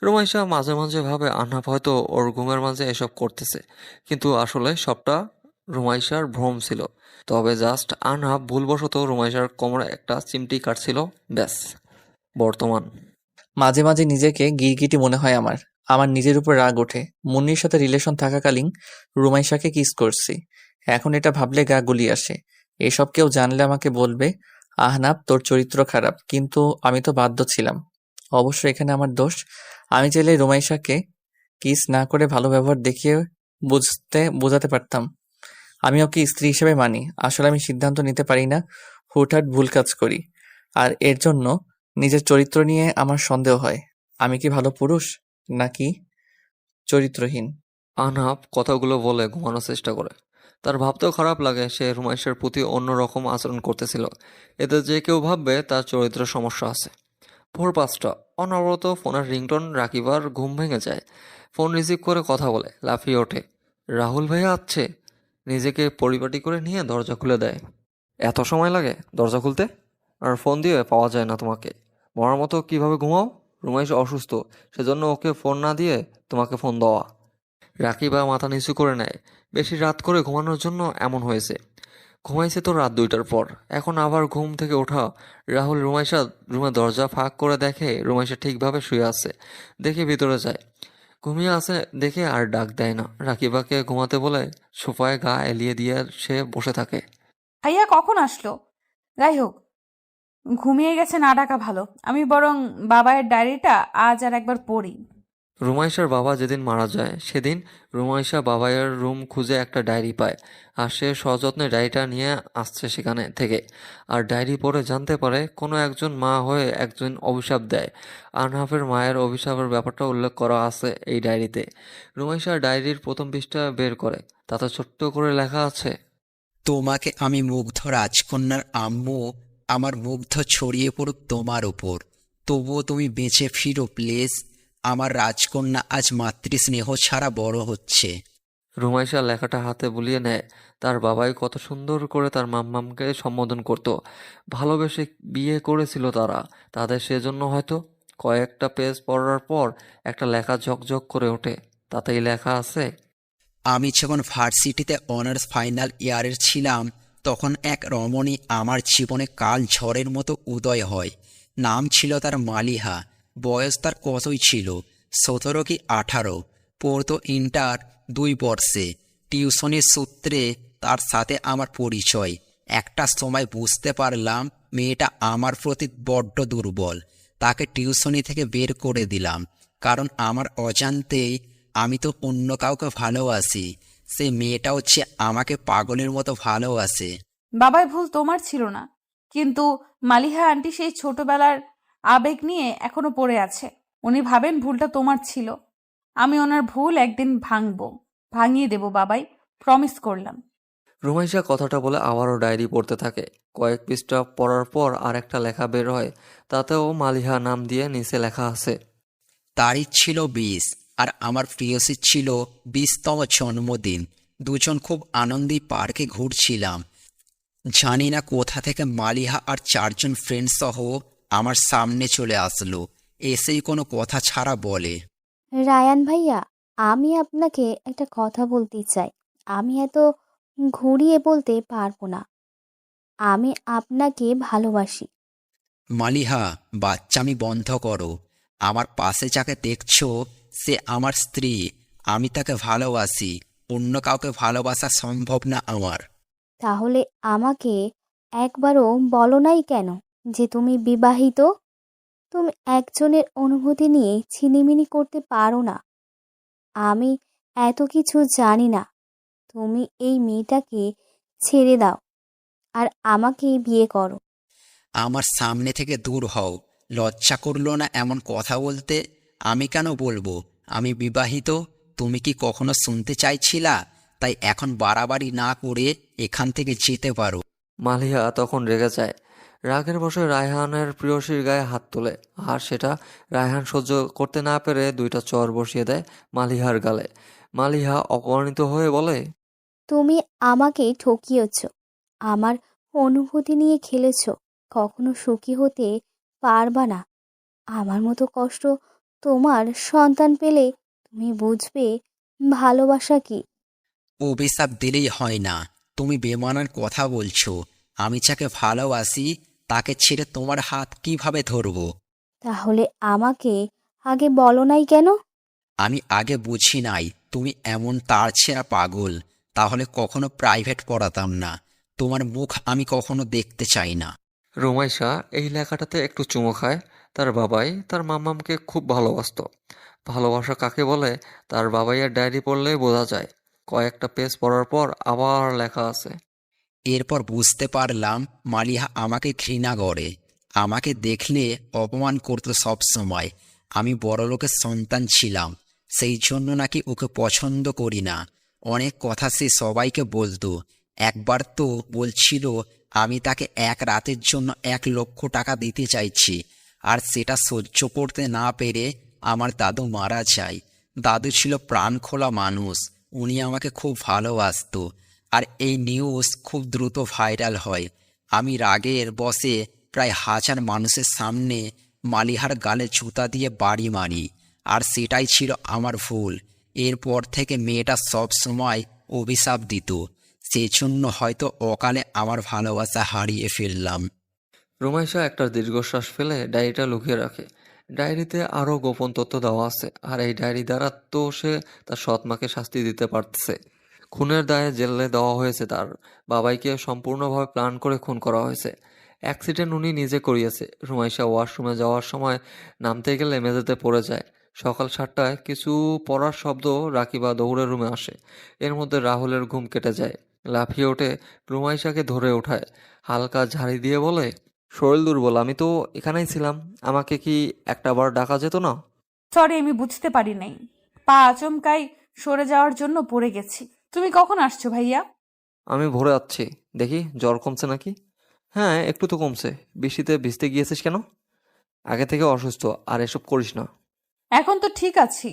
রুমাইশা মাঝে মাঝে ভাবে আনহাফ হয়তো ওর ঘুমের মাঝে এসব করতেছে, কিন্তু আসলে সবটা রুমাইশার ভ্রম ছিল। তবে জাস্ট আনহাফ ভুলবশত রুমাইশার কোমরে একটা চিমটি কাটছিল, ব্যাস। বর্তমান। মাঝে মাঝে নিজেকে গিরগিটি মনে হয় আমার। আমার নিজের উপর রাগ ওঠে। মুন্নির সাথে রিলেশন থাকাকালীন রুমাইশাকে কিস করছি। এখন এটা ভাবলে গা গুলিয়ে আসে। এসব কেউ জানলে আমাকে বলবে আহনাব তোর চরিত্র খারাপ, কিন্তু আমি তো বাধ্য ছিলাম। অবশ্য এখানে আমার দোষ। আমি চাইলে রুমাইশাকে কিস না করে ভালো ব্যবহার দেখিয়ে বোঝাতে পারতাম আমি ওকে স্ত্রী হিসেবে মানি। আসলে আমি সিদ্ধান্ত নিতে পারি না, হুটহাট ভুল কাজ করি। আর এর জন্য নিজের চরিত্র নিয়ে আমার সন্দেহ হয়। আমি কি ভালো পুরুষ নাকি চরিত্রহীন? আনহাফ কথাগুলো বলে ঘুমানোর চেষ্টা করে। তার ভাবতেও খারাপ লাগে, সে রুমাইশার প্রতি অন্যরকম আচরণ করতেছিল। এতে যে কেউ ভাববে তার চরিত্র সমস্যা আছে। ভোর 5টা, অনবরত ফোনের রিংটোন। রাকিবার ঘুম ভেঙে যায়। ফোন রিসিভ করে কথা বলে, লাফিয়ে ওঠে। রাহুল ভাইয়া আছে। নিজেকে পরিপাটি করে নিয়ে দরজা খুলে দেয়। এত সময় লাগে দরজা খুলতে? আর ফোন দিয়ে পাওয়া যায় না তোমাকে? মরার মতো কিভাবে ঘুমাও? রুমাইশ অসুস্থ, সেজন্য ওকে ফোন না দিয়ে তোমাকে ফোন দেওয়া। রাকিবা মাথা নিচু করে নেয়। বেশি রাত করে ঘুমানোর জন্য এমন হয়েছে। ঘুমাইছে তো রাত 2টার পর, এখন আবার ঘুম থেকে ওঠা। রাহুল রুমাইশা রুমে দরজা ফাঁক করে দেখে রুমাইশা ঠিকভাবে শুয়ে আছে। দেখে ভিতরে যায়, ঘুমিয়ে আছে দেখে আর ডাক দেয় না। রাকিবাকে ঘুমাতে বলে সোফায় গা এলিয়ে দিয়ে সে বসে থাকে। ভাইয়া কখন আসলো? যাই হোক, ঘুমিয়ে গেছে না ডাকা ভালো। আমি বরং বাবায়ের ডায়েরিটা আজ আর একবার পড়ি। রুমাইশার বাবা যেদিন মারা যায় সেদিন রুমাইশা বাবাইয়ের রুম খুঁজে একটা ডায়েরি পায়। আর সে সযত্নে ডায়েরিটা নিয়ে আসছে সেখানে থেকে। আর ডায়েরি পড়ে জানতে পারে কোনো একজন মা হয়ে একজন অভিশাপ দেয়। আনহাফের মায়ের অভিশাপের ব্যাপারটা উল্লেখ করা আছে এই ডায়েরিতে। রুমাইশা ডায়েরির প্রথম পৃষ্ঠা বের করে, তাতে ছোট্ট করে লেখা আছে, তোমাকে আমি মুগ্ধ রাজকন্যার আম্মু, আমার মুগ্ধ ছড়িয়ে পড়ুক তোমার উপর, তবুও তুমি বেঁচে ফিরো প্লিজ। আমার রাজকন্যা আজ মাতৃস্নেহ ছাড়া বড় হচ্ছে। রুমাইশা লেখাটা হাতে বুলিয়ে নেয়। তার বাবাই কত সুন্দর করে তার মাম্মামকে সম্বোধন করত। ভালোবেসে বিয়ে করেছিল তারা। তাদের সেজন্য হয়তো কয়েকটা পেজ পড়ার পর একটা লেখা ঝকঝক করে ওঠে। তাতেই লেখা আছে, আমি যখন ভার্সিটিতে অনার্স ফাইনাল ইয়ারের ছিলাম, তখন এক রমণী আমার জীবনে কাল ঝড়ের মতো উদয় হয়। নাম ছিল তার মালিহা। বয়স তার কতই ছিল, 17 কি 18। পড়তো ইন্টার 2 বর্ষে। টিউশনির সূত্রে তার সাথে আমার পরিচয়। একটা সময় বুঝতে পারলাম মেয়েটা আমার প্রতি বড্ড দুর্বল। তাকে টিউশনি থেকে বের করে দিলাম, কারণ আমার অজান্তেই আমি তো অন্য কাউকে ভালোবাসি। সে মেয়েটা হচ্ছে আমাকে পাগলের মতো ভালোবাসে। বাবাই ভুল তোমার ছিল না, কিন্তু মালিহা আন্টি সেই ছোটবেলার আবেগ নিয়ে এখনো পড়ে আছে। উনি ভাবেন ভুলটা তোমার ছিল। আমি ওনার ভুল একদিন ভাঙিয়ে দেব বাবাই, প্রমিস করলাম। রুমাইশা কথাটা বলে আবারও ডায়েরি পড়তে থাকে। কয়েক পৃষ্ঠা পড়ার পর আর একটা লেখা বের হয়। তাতেও মালিহা নাম দিয়ে নিচে লেখা আছে, তারিখ ছিল 20, আর আমার প্রিয়সীর ছিল 20তম জন্মদিন। দুজন খুব আনন্দে পার্কে ঘুরছিলাম। জানি না কোথা থেকে মালিহা আর 4 জন ফ্রেন্ড সহ আমার সামনে চলে আসলো। এসেই কোনো কথা ছাড়া বলে, রায়ান ভাইয়া, আমি আপনাকে একটা কথা বলতে চাই। আমি এত ঘুরিয়ে বলতে পারবো না। আমি আপনাকে ভালোবাসি। মালিহা, বাচ্চামি বন্ধ করো। আমার পাশে যাকে দেখছো সে আমার স্ত্রী। আমি তাকে ভালোবাসি। অন্য কাউকে ভালোবাসা সম্ভব না আমার। তাহলে আমাকে একবারও বলো নাই কেন যে তুমি বিবাহিত? তুমি একজনের অনুভূতি নিয়ে ছিনিমিনি করতে পারো না। আমি এত কিছু জানি না। তুমি এই মেয়েটাকে ছেড়ে দাও আর আমাকে বিয়ে করো। আমার সামনে থেকে দূর হও। লজ্জা করলো না এমন কথা বলতে? আমি কেন বলবো আমি বিবাহিত? তুমি কি কখনো শুনতে চাইছিলা? তাই এখন বাড়াবাড়ি না করে এখান থেকে যেতে পারো। মালিহা তখন রেগে যায়। রাগের বশে রায়হানের প্রিয়সীর গায়ে হাত তোলে, আর সেটা রায়হান সহ্য করতে না পেরে 2টা চড় বসিয়ে দেয় মালিহার গালে। মালিহা অপমানিত হয়ে বলে, তুমি আমাকে ঠকিয়েছ, আমার অনুভূতি নিয়ে খেলেছ। কখনো সুখী হতে পারবা না। আমার মতো কষ্ট তোমার সন্তান পেলে তুমি বুঝবে ভালোবাসা কি। অভিশাপ দিলেই হয় না। তুমি বেমানান কথা বলছো। আমি যাকে ভালোবাসি তাকে ছেড়ে তোমার হাত কিভাবে ধরবো? তাহলে আমাকে আগে বলো নাই কেন? আমি আগে বুঝি নাই তুমি এমন তার ছেঁড়া পাগল। তাহলে কখনো প্রাইভেট পড়াতাম না। তোমার মুখ আমি কখনো দেখতে চাই না। রুমাইশা এই লেখাটাতে একটু চুমো খায়। তার বাবাই তার মাম্মামকে খুব ভালোবাসতো। ভালোবাসা কাকে বলে তার বাবাইয়ের ডায়েরি পড়লেই বোঝা যায়। কয়েকটা পেজ পড়ার পর আবার লেখা আছে, এরপর বুঝতে পারলাম মালিহা আমাকে ঘৃণা করে। আমাকে দেখলে অপমান করতো সব সময়। আমি বড়লোকের সন্তান ছিলাম, সেই জন্য নাকি ওকে পছন্দ করি না। অনেক কথা সে সবাইকে বলতো। একবার তো বলছিল আমি তাকে এক রাতের জন্য 1,00,000 টাকা দিতে চাইছি। আর সেটা সহ্য করতে না পেরে আমার দাদু মারা যায়। দাদু ছিল প্রাণখোলা মানুষ। উনি আমাকে খুব ভালোবাসতো। আর এই নিউজ খুব দ্রুত ভাইরাল হয়। আমি রাগের বশে প্রায় 1000 মানুষের সামনে মালিহার গালে জুতা দিয়ে বাড়ি মারি। আর সেটাই ছিল আমার ভুল। এরপর থেকে মেয়েটা সব সময় অভিশাপ দিত। সেজন্য হয়তো অকালে আমার ভালোবাসা হারিয়ে ফেললাম। রুমাইশা একটা দীর্ঘশ্বাস ফেলে ডায়েরিটা লুকিয়ে রাখে। ডায়েরিতে আরও গোপন তথ্য দেওয়া আছে, আর এই ডায়েরি দ্বারা তো সে তার সৎ মাকে শাস্তি দিতে পারতেছে। খুনের দায়ে জেলে দেওয়া হয়েছে তার বাবাইকে। সম্পূর্ণভাবে প্ল্যান করে খুন করা হয়েছে। অ্যাক্সিডেন্ট উনি নিজে করিয়েছে। রুমাইশা ওয়াশরুমে যাওয়ার সময় নামতে গেলে মেঝেতে পড়ে যায়। সকাল 7টায় কিছু পড়ার শব্দ রাকিবা দৌড়ে রুমে আসে। এর মধ্যে রাহুলের ঘুম কেটে যায়। লাফিয়ে ওঠে, রুমাইশাকে ধরে ওঠায়, হালকা ঝাড়ি দিয়ে বলে, শরীর দুর্বল, আমি তো এখানেই ছিলাম, আমাকে কি একটা বার ডাকা যেত না? সরি, আমি বুঝতে পারি নাই। পা আচমকাই সরে যাওয়ার জন্য পড়ে গেছি। তুমি কখন আসছো ভাইয়া? আমি ভোরে আসছি। দেখি জ্বর কমছে নাকি। হ্যাঁ, একটু তো কমছে। বৃষ্টিতে ভিজতে গিয়েছিস কেন? আগে থেকে অসুস্থ, আর এসব করিস না। এখন তো ঠিক আছি।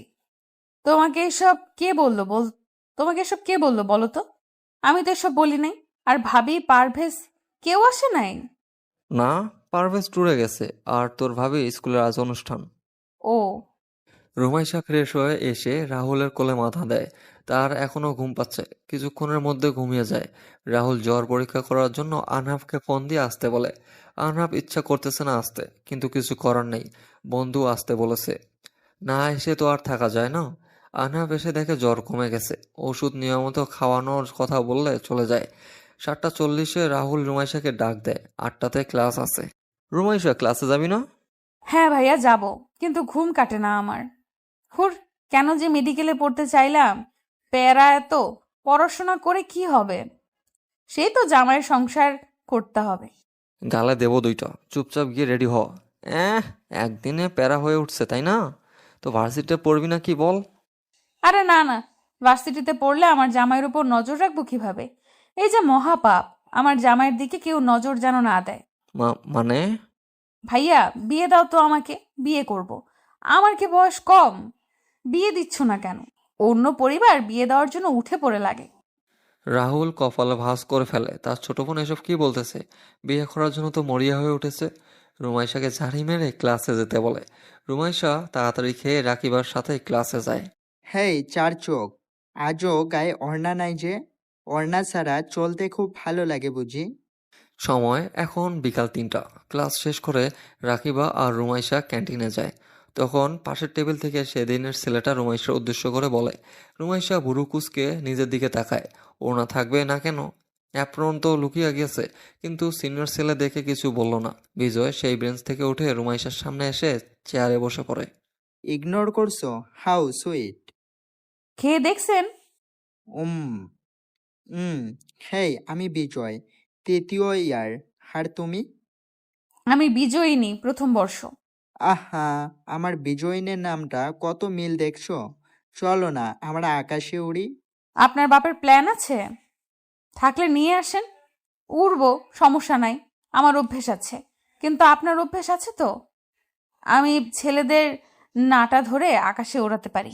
তোমাকে এসব কে বললো তোমাকে এসব কে বললো বলো তো? আমি তো এসব বলি নাই। আর ভাবি, পারভেজ কেউ আসে নাই? না, পারভেজ ট্যুরে গেছে, আর তোর ভাবি স্কুলের আজ অনুষ্ঠান। ও, রুমাইশা ফ্রেশ হয়ে এসে রাহুলের কোলে মাথা দেয়। তার এখনো ঘুম পাচ্ছে, কিছুক্ষণের মধ্যে ঘুমিয়ে যায়। রাহুল জ্বর পরীক্ষা করার জন্য আনহাফকে ফোন দিয়ে আসতে বলে। আনহাফ ইচ্ছা করতেছে না আসতে, কিন্তু কিছু করার নেই, বন্ধু আসতে বলেছে। না এসে তো আর থাকা যায় না। আনহাফ এসে দেখে জ্বর কমে গেছে। ওষুধ নিয়মিত খাওয়ানোর কথা বললে চলে যায়। 7:40-এ রাহুল রুমাইশাকে ডাক দেয়। 8টাতে ক্লাস আছে। রুমাইশা, ক্লাসে যাবি না? হ্যাঁ ভাইয়া যাব, কিন্তু ঘুম কাটে না আমার। হুর, কেন যে মেডিকেলে পড়তে চাইলাম। প্যারা এত, পড়াশোনা করে কি হবে? সেই তো জামাইয়ের সংসার করতে হবে। গালে দেবো 2টা, চুপচাপ গিয়ে রেডি হ। এহ, একদিনে প্যারা হয়ে উঠছে তাই না? তো ভার্সিটিতে পড়বি না কি বল? আরে না না, ভার্সিটিতে পড়লে আমার জামাইয়ের উপর নজর রাখবো কিভাবে? এই যে মহাপাপ, আমার জামাইয়ের দিকে কেউ নজর যেন না দেয়। মানে? ভাইয়া বিয়ে দাও তো আমাকে, বিয়ে করব। আমার কি বয়স কম? বিয়ে দিচ্ছ না কেন? অন্য পরিবার বিয়ে দেওয়ার জন্য উঠে পড়ে লাগে। রাহুল কপালে ভাঁজ করে ফেলে। তার ছোট বোন এসব কি বলতেছে? বিয়ে করার জন্য তো মরিয়া হয়ে উঠেছে। রুমাইশাকে ঝাড়ি মেরে ক্লাসে যেতে বলে। রুমাইশা তাড়াতাড়ি খেয়ে রাকিবার সাথে ক্লাসে যায়। হেই চার চোখ, আজও গায়ে ওড়না নাই যে? ওড়না ছাড়া চলতে খুব ভালো লাগে বুঝি? সময় এখন বিকাল 3টা। ক্লাস শেষ করে রাকিবা আর রুমাইশা ক্যান্টিনে যায়। তখন পাশের টেবিল থেকে সেদিনের ছেলেটা রুমাইশার উদ্দেশ্য করে বলে। রুমাইশা ভুরু কুঁচকে নিজের দিকে তাকায়। ওড়না থাকবে না কেন? অ্যাপ্রন তো লুকিয়ে গিয়েছে। কিন্তু সিনিয়র ছেলে দেখে কিছু বলল না। বিজয় সেই বেঞ্চ থেকে উঠে রুমাইশার সামনে এসে চেয়ারে বসে পড়ে। ইগনোর করছো? How sweet. খেয়ে দেখছেন? উম উম হেই, আমি বিজয়, 3য় ইয়ার। আর তুমি? আমি বিজয়িনী, প্রথম বর্ষ। আহা, আমার বিজয়িনের নামটা কত মিল দেখছো? চলো না আমরা আকাশে উড়ি। আপনার বাপের প্ল্যান আছে? থাকলে নিয়ে আসেন, উড়বো, সমস্যা নাই। আমার অভ্যেস আছে। কিন্তু আপনার অভ্যেস আছে তো? আমি ছেলেদের নাটা ধরে আকাশে ওড়াতে পারি।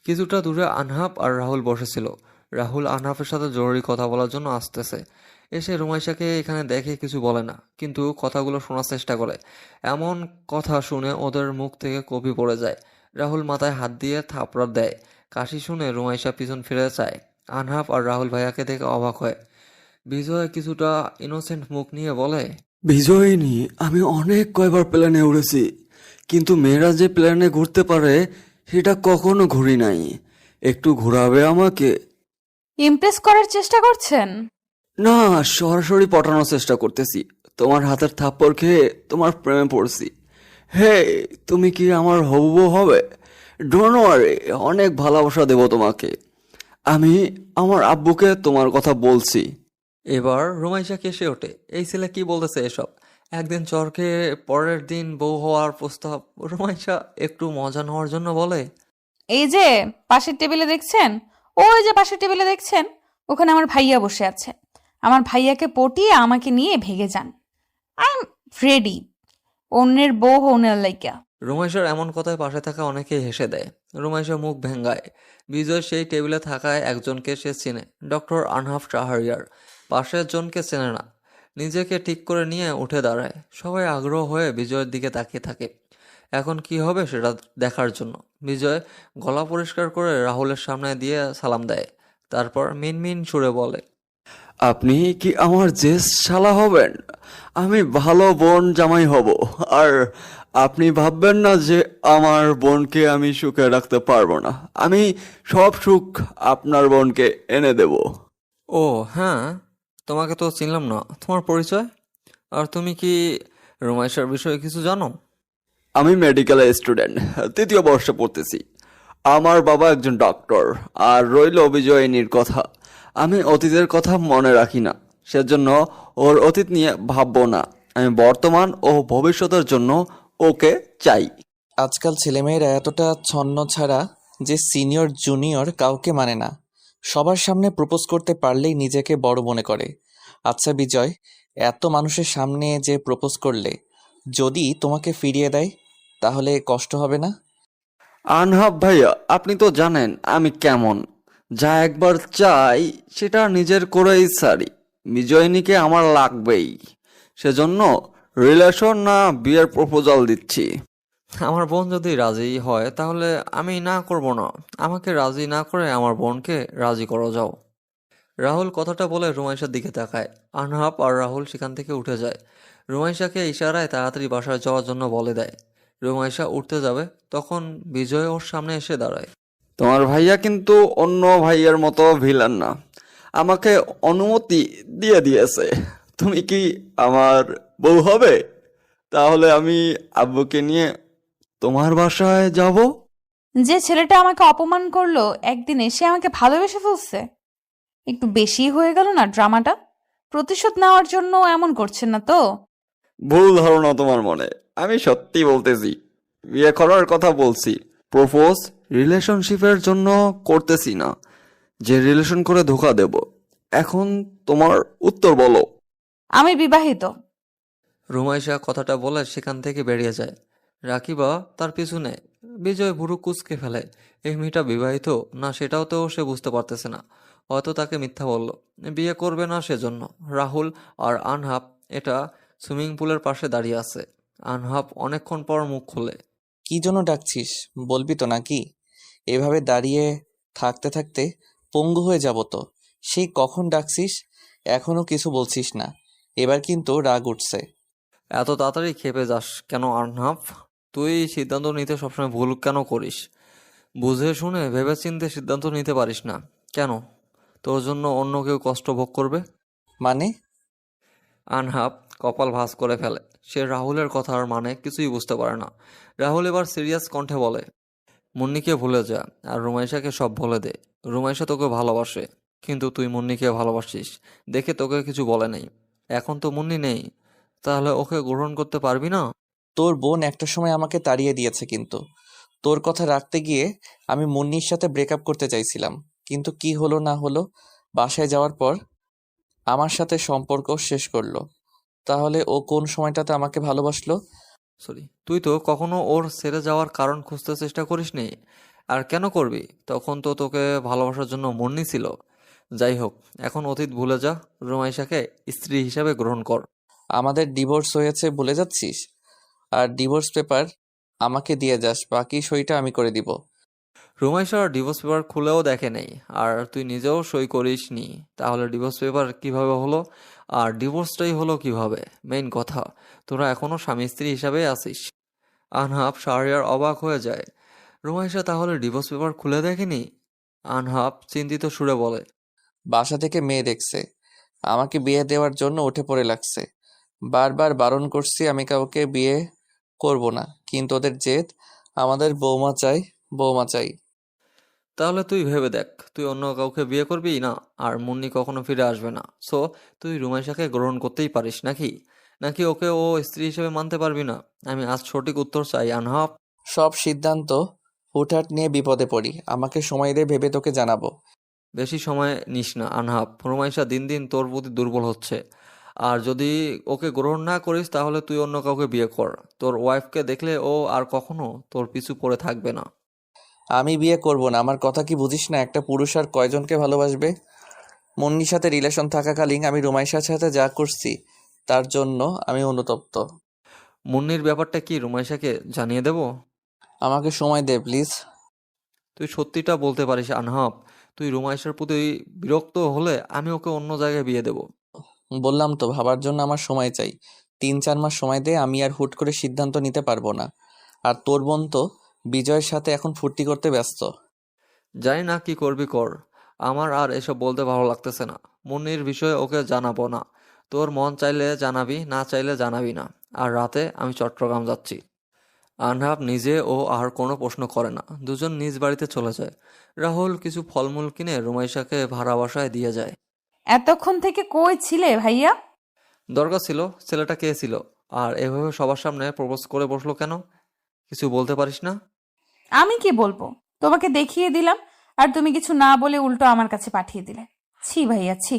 কিছুটা দূরে আনহাফ আর রাহুল বসেছিল। রাহুল আনহাফের সাথে জরুরি কথা বলার জন্য আসতেছে। এসে রুমাইশাকে এখানে দেখে কিছু বলে না, কিন্তু কথাগুলো শোনার চেষ্টা করে। এমন কথা শুনে ওদের মুখ থেকে কপি পড়ে যায়। রাহুল মাথায় হাত দিয়ে থাপড়ার দেয়। কাশি শুনে রুমাইশা পিছন ফিরে চায়। আনহাফ আর রাহুল ভাইয়াকে দেখে অবাক হয়। বিজয় কিছুটা ইনোসেন্ট মুখ নিয়ে বলে, বিজয়িনী, আমি অনেক কয়বার প্লেনে উড়েছি, কিন্তু মেয়েরা যে প্লেনে ঘুরতে পারে সেটা কখনো ঘুরি নাই। একটু ঘোরাবে আমাকে? ইমপ্রেস করার চেষ্টা করছেন? না, সরাসরি পটানোর চেষ্টা করতেছি। তোমার হাতের থাপ্পড় খেয়ে তোমার প্রেমে পড়ছি। হে, তুমি কি আমার হবু বউ হবে? ডোন্ট ওয়ারি, অনেক ভালোবাসা দেব তোমাকে। আমি আমার আব্বুকে তোমার কথা বলছি। এবার রুমাইশা কেসে ওঠে। এই ছেলে কি বলতেছে এসব? একদিন চরকে পরের দিন বউ হওয়ার প্রস্তাব। রুমাইশা একটু মজা নেওয়ার জন্য বলে, এই যে পাশের টেবিলে দেখছেন, ওই যে পাশের টেবিলে দেখছেন, ওখানে আমার ভাইয়া বসে আছে। আমার ভাইয়াকে পটিয়ে আমাকে নিয়ে ভেগে যান। আই এম রেডি, অন্যের বউ হওয়ার লাইগা। রুমাইশার এমন কথায় পাশে থাকা অনেকেই হেসে দেয়। রুমাইশা মুখ ভেঙ্গায়। বিজয় সেই টেবিলে থাকায় একজনকে সে চেনে, ডক্টর আনহাফ শাহরিয়ার। পাশের জনকে চেনে না। নিজেকে ঠিক করে নিয়ে উঠে দাঁড়ায়। সবাই আগ্রহ হয়ে বিজয়ের দিকে তাকিয়ে থাকে, এখন কি হবে সেটা দেখার জন্য। বিজয় গলা পরিষ্কার করে রাহুলের সামনে দিয়ে সালাম দেয়। তারপর মিনমিন সুরে বলে, আপনি কি আমার জেস শালা হবেন? আমি ভালো বোন জামাই হব। আর আপনি ভাববেন না যে আমার বোনকে আমি সুখে রাখতে পারবো না। আমি সব সুখ আপনার বোনকে এনে দেব। ও হ্যাঁ, তোমাকে তো চিনলাম না। তোমার পরিচয়? আর তুমি কি রুমাইশার বিষয়ে কিছু জানো? আমি মেডিকেলের স্টুডেন্ট, 3য় বর্ষে পড়তেছি। আমার বাবা একজন ডক্টর। আর রইল বিজয়িনীর কথা, আমি অতীতের কথা মনে রাখি না, সেজন্য ওর অতীত নিয়ে ভাববো না। আমি বর্তমান ও ভবিষ্যতের জন্য ওকে চাই। আজকাল ছেলেমেয়েরা এতটা ছন্ন ছাড়া যে সিনিয়র জুনিয়র কাউকে মানে না। সবার সামনে প্রপোজ করতে পারলেই নিজেকে বড় মনে করে। আচ্ছা বিজয়, এত মানুষের সামনে যে প্রপোজ করলে যদি তোমাকে ফিরিয়ে দেয়, তাহলে কষ্ট হবে না? আনহাব ভাইয়া, আপনি তো জানেন আমি কেমন। যা একবার চাই সেটা নিজের করেই সারি। বিজয়িনীকে আমার লাগবেই, সেজন্য রিলেশন না বিয়ের প্রপোজাল দিচ্ছি। আমার বোন যদি রাজি হয় তাহলে আমি না করব না। আমাকে রাজি না করে আমার বোনকে রাজি করো যাও। রাহুল কথাটা বলে রুমাইশার দিকে তাকায়। আনহাব আর রাহুল সেখান থেকে উঠে যায়। রুমাইশাকে ইশারায় তাড়াতাড়ি বাসায় যাওয়ার জন্য বলে দেয়। রুমাইশা উঠতে যাবে, তখন বিজয় ওর সামনে এসে দাঁড়ায়। তোমার ভাইয়া কিন্তু অন্য ভাইয়ের মতো ভিলেন না, আমাকে অনুমতি দিয়ে দিয়েছে। তুমি কি আমার বউ হবে? তাহলে আমি আব্বুকে নিয়ে তোমার বাসায় যাব। যে ছেলেটা আমাকে অপমান করলো একদিনে, সে আমাকে ভালোবেসে ফেলছে। একটু বেশি হয়ে গেল না ড্রামাটা? প্রতিশোধ নেওয়ার জন্য এমন করছেন না তো? ভুল ধারণা তোমার মনে। আমি সত্যি বলতেছি, বিয়ে করার কথা বলছি। প্রপোজ রিলেশনশিপের জন্য করতেছি না, যে রিলেশন করে ধোকা দেব। এখন তোমার উত্তর বলো। আমি বিবাহিত। রুমাইশা কথাটা বলে সেখান থেকে বেরিয়ে যায়। রাকিবা তার পিছনে। বিজয় ভুরু কুঁচকে ফেলে। এই মেয়েটা বিবাহিত না সেটাও তো সে বুঝতে পারতেছে না। হয়তো তাকে মিথ্যা বলল, বিয়ে করবে না সেজন্য। রাহুল আর আনহাব এটা সুইমিং পুলের পাশে দাঁড়িয়ে আছে। আনহাব অনেকক্ষণ পর মুখ খোলে। কি জন্য ডাকছিস বলবি তো নাকি? এভাবে দাঁড়িয়ে থাকতে থাকতে পঙ্গু হয়ে যাব তো। সেই কখন ডাকছিস, এখনো কিছু বলছিস না। এবার কিন্তু রাগ উঠছে। এত তাড়াতাড়ি খেপে যাস কেন আনহাব? তুই সিদ্ধান্ত নিতে সবসময় ভুল কেন করিস? বুঝে শুনে ভেবেচিন্তে সিদ্ধান্ত নিতে পারিস না কেন? তোর জন্য অন্য কেউ কষ্ট ভোগ করবে? মানে? আনহাব কপাল ভাঁজ করে ফেলে। সে রাহুলের কথার মানে কিছুই বুঝতে পারে না। রাহুল এবার সিরিয়াস কণ্ঠে বলে, মুন্নিকে ভুলে যা আর রুমাইশাকে সব বলে দে। রুমাইশা তোকে ভালোবাসে, কিন্তু তুই মুন্নিকে ভালোবাসিস দেখে তোকে কিছু বলে নাই। এখন তো মুন্নি নেই, তাহলে ওকে গ্রহণ করতে পারবি না? তোর বোন একটা সময় আমাকে তাড়িয়ে দিয়েছে, কিন্তু তোর কথা রাখতে গিয়ে আমি মুন্নির সাথে ব্রেকআপ করতে চাইছিলাম, কিন্তু কি হলো না হলো বাসায় যাওয়ার পর আমার সাথে সম্পর্ক শেষ করলো। তাহলে ও কোন সময়টাতে আমাকে ভালোবাসলো? তুই তো কখনো ওর ছেড়ে যাওয়ার কারণ খুঁজতে চেষ্টা করিসনি। আর কেন করবি? তখন তো তোকে ভালোবাসার জন্য মুন্নি ছিল। যাই হোক, এখন অতীত ভুলে যা। রুমাইশাকে স্ত্রী হিসেবে গ্রহণ কর। আমাদের ডিভোর্স হয়েছে ভুলে যাচ্ছিস? আর ডিভোর্স পেপার আমাকে দিয়ে যাস, বাকি সইটা আমি করে দিব। রুমাইশা ডিভোর্স পেপার খুলেও দেখে নেই, আর তুই নিজেও সই করিস নি। তাহলে ডিভোর্স পেপার কিভাবে হলো? আর ডিভোর্সটাই হলো কিভাবে? মেইন কথা, তোরা এখনো স্বামী স্ত্রী হিসাবে আছিস। আনহাব শাহরিয়ার অবাক হয়ে যায়। রুমাইশা তাহলে ডিভোর্স পেপার খুলে দেখেনি? আনহাব চিন্তিত সুরে বলে, বাসা থেকে মেয়ে দেখছে, আমাকে বিয়ে দেওয়ার জন্য উঠে পড়ে লাগছে। বারবার বারণ করছি আমি কাউকে বিয়ে করব না, কিন্তু ওদের জেদ আমাদের বৌমা চাই, বৌমা চাই। তাহলে তুই ভেবে দেখ, তুই অন্য কাউকে বিয়ে করবি না, আর মুন্নি কখনো ফিরে আসবে না। সো তুই রুমাইশাকে গ্রহণ করতেই পারিস নাকি? নাকি ওকে ও স্ত্রী হিসেবে মানতে পারবি না? আমি আজ সঠিক উত্তর চাই আনহাব। সব সিদ্ধান্ত হুটহাট নিয়ে বিপদে পড়ি, আমাকে সময় দে, ভেবে তোকে জানাবো। বেশি সময় নিস না আনহাব। রুমাইশা দিন দিন তোর প্রতি দুর্বল হচ্ছে। আর যদি ওকে গ্রহণ না করিস তাহলে তুই অন্য কাউকে বিয়ে কর। তোর ওয়াইফকে দেখলে ও আর কখনো তোর পিছু পড়ে থাকবে না। আমি বিয়ে করব না, আমার কথা কি বুঝিস না? একটা পুরুষ আর কয়জনকে ভালোবাসবে? মুন্নির সাথে রিলেশন থাকাকালীন আমি রুমাইশার সাথে যা করছি তার জন্য আমি অনুতপ্ত। মুন্নির ব্যাপারটা কি রুমাইশাকে জানিয়ে দেব? আমাকে সময় দে প্লিজ। তুই সত্যিটা বলতে পারিস আনহাব। তুই রুমাইশার প্রতি বিরক্ত হলে আমি ওকে অন্য জায়গায় বিয়ে দেব। বললাম তো, ভাবার জন্য আমার সময় চাই। 3-4 মাস সময় দে, আমি আর হুট করে সিদ্ধান্ত নিতে পারবো না। আর তোর বোন তো বিজয়ের সাথে এখন ফুর্তি করতে ব্যস্ত। জানি না কি করবি কর, আমার আর এসব বলতে ভালো লাগতেছে না। মুন্নির বিষয়ে ওকে জানাবো না। তোর মন চাইলে জানাবি, না চাইলে জানাবি না। আর রাতে আমি চট্টগ্রাম যাচ্ছি। আনহাব নিজে ও আর কোনো প্রশ্ন করে না। দুজন নিজ বাড়িতে চলে যায়। রাহুল কিছু ফলমূল কিনে রুমাইশাকে ভাড়া বাসায় দিয়ে যায়। এতক্ষণ থেকে কই ছিলে ভাইয়া? দরকার ছিল, ছেলেটা কে ছিল? আর এভাবে সবার সামনে প্রপোজ করে বসলো কেন? কিছু বলতে পারিস না? আমি কি বলবো? তোমাকে দেখিয়ে দিলাম আর তুমি কিছু না বলে উল্টো আমার কাছে পাঠিয়ে দিলে। ছি ভাইয়া ছি।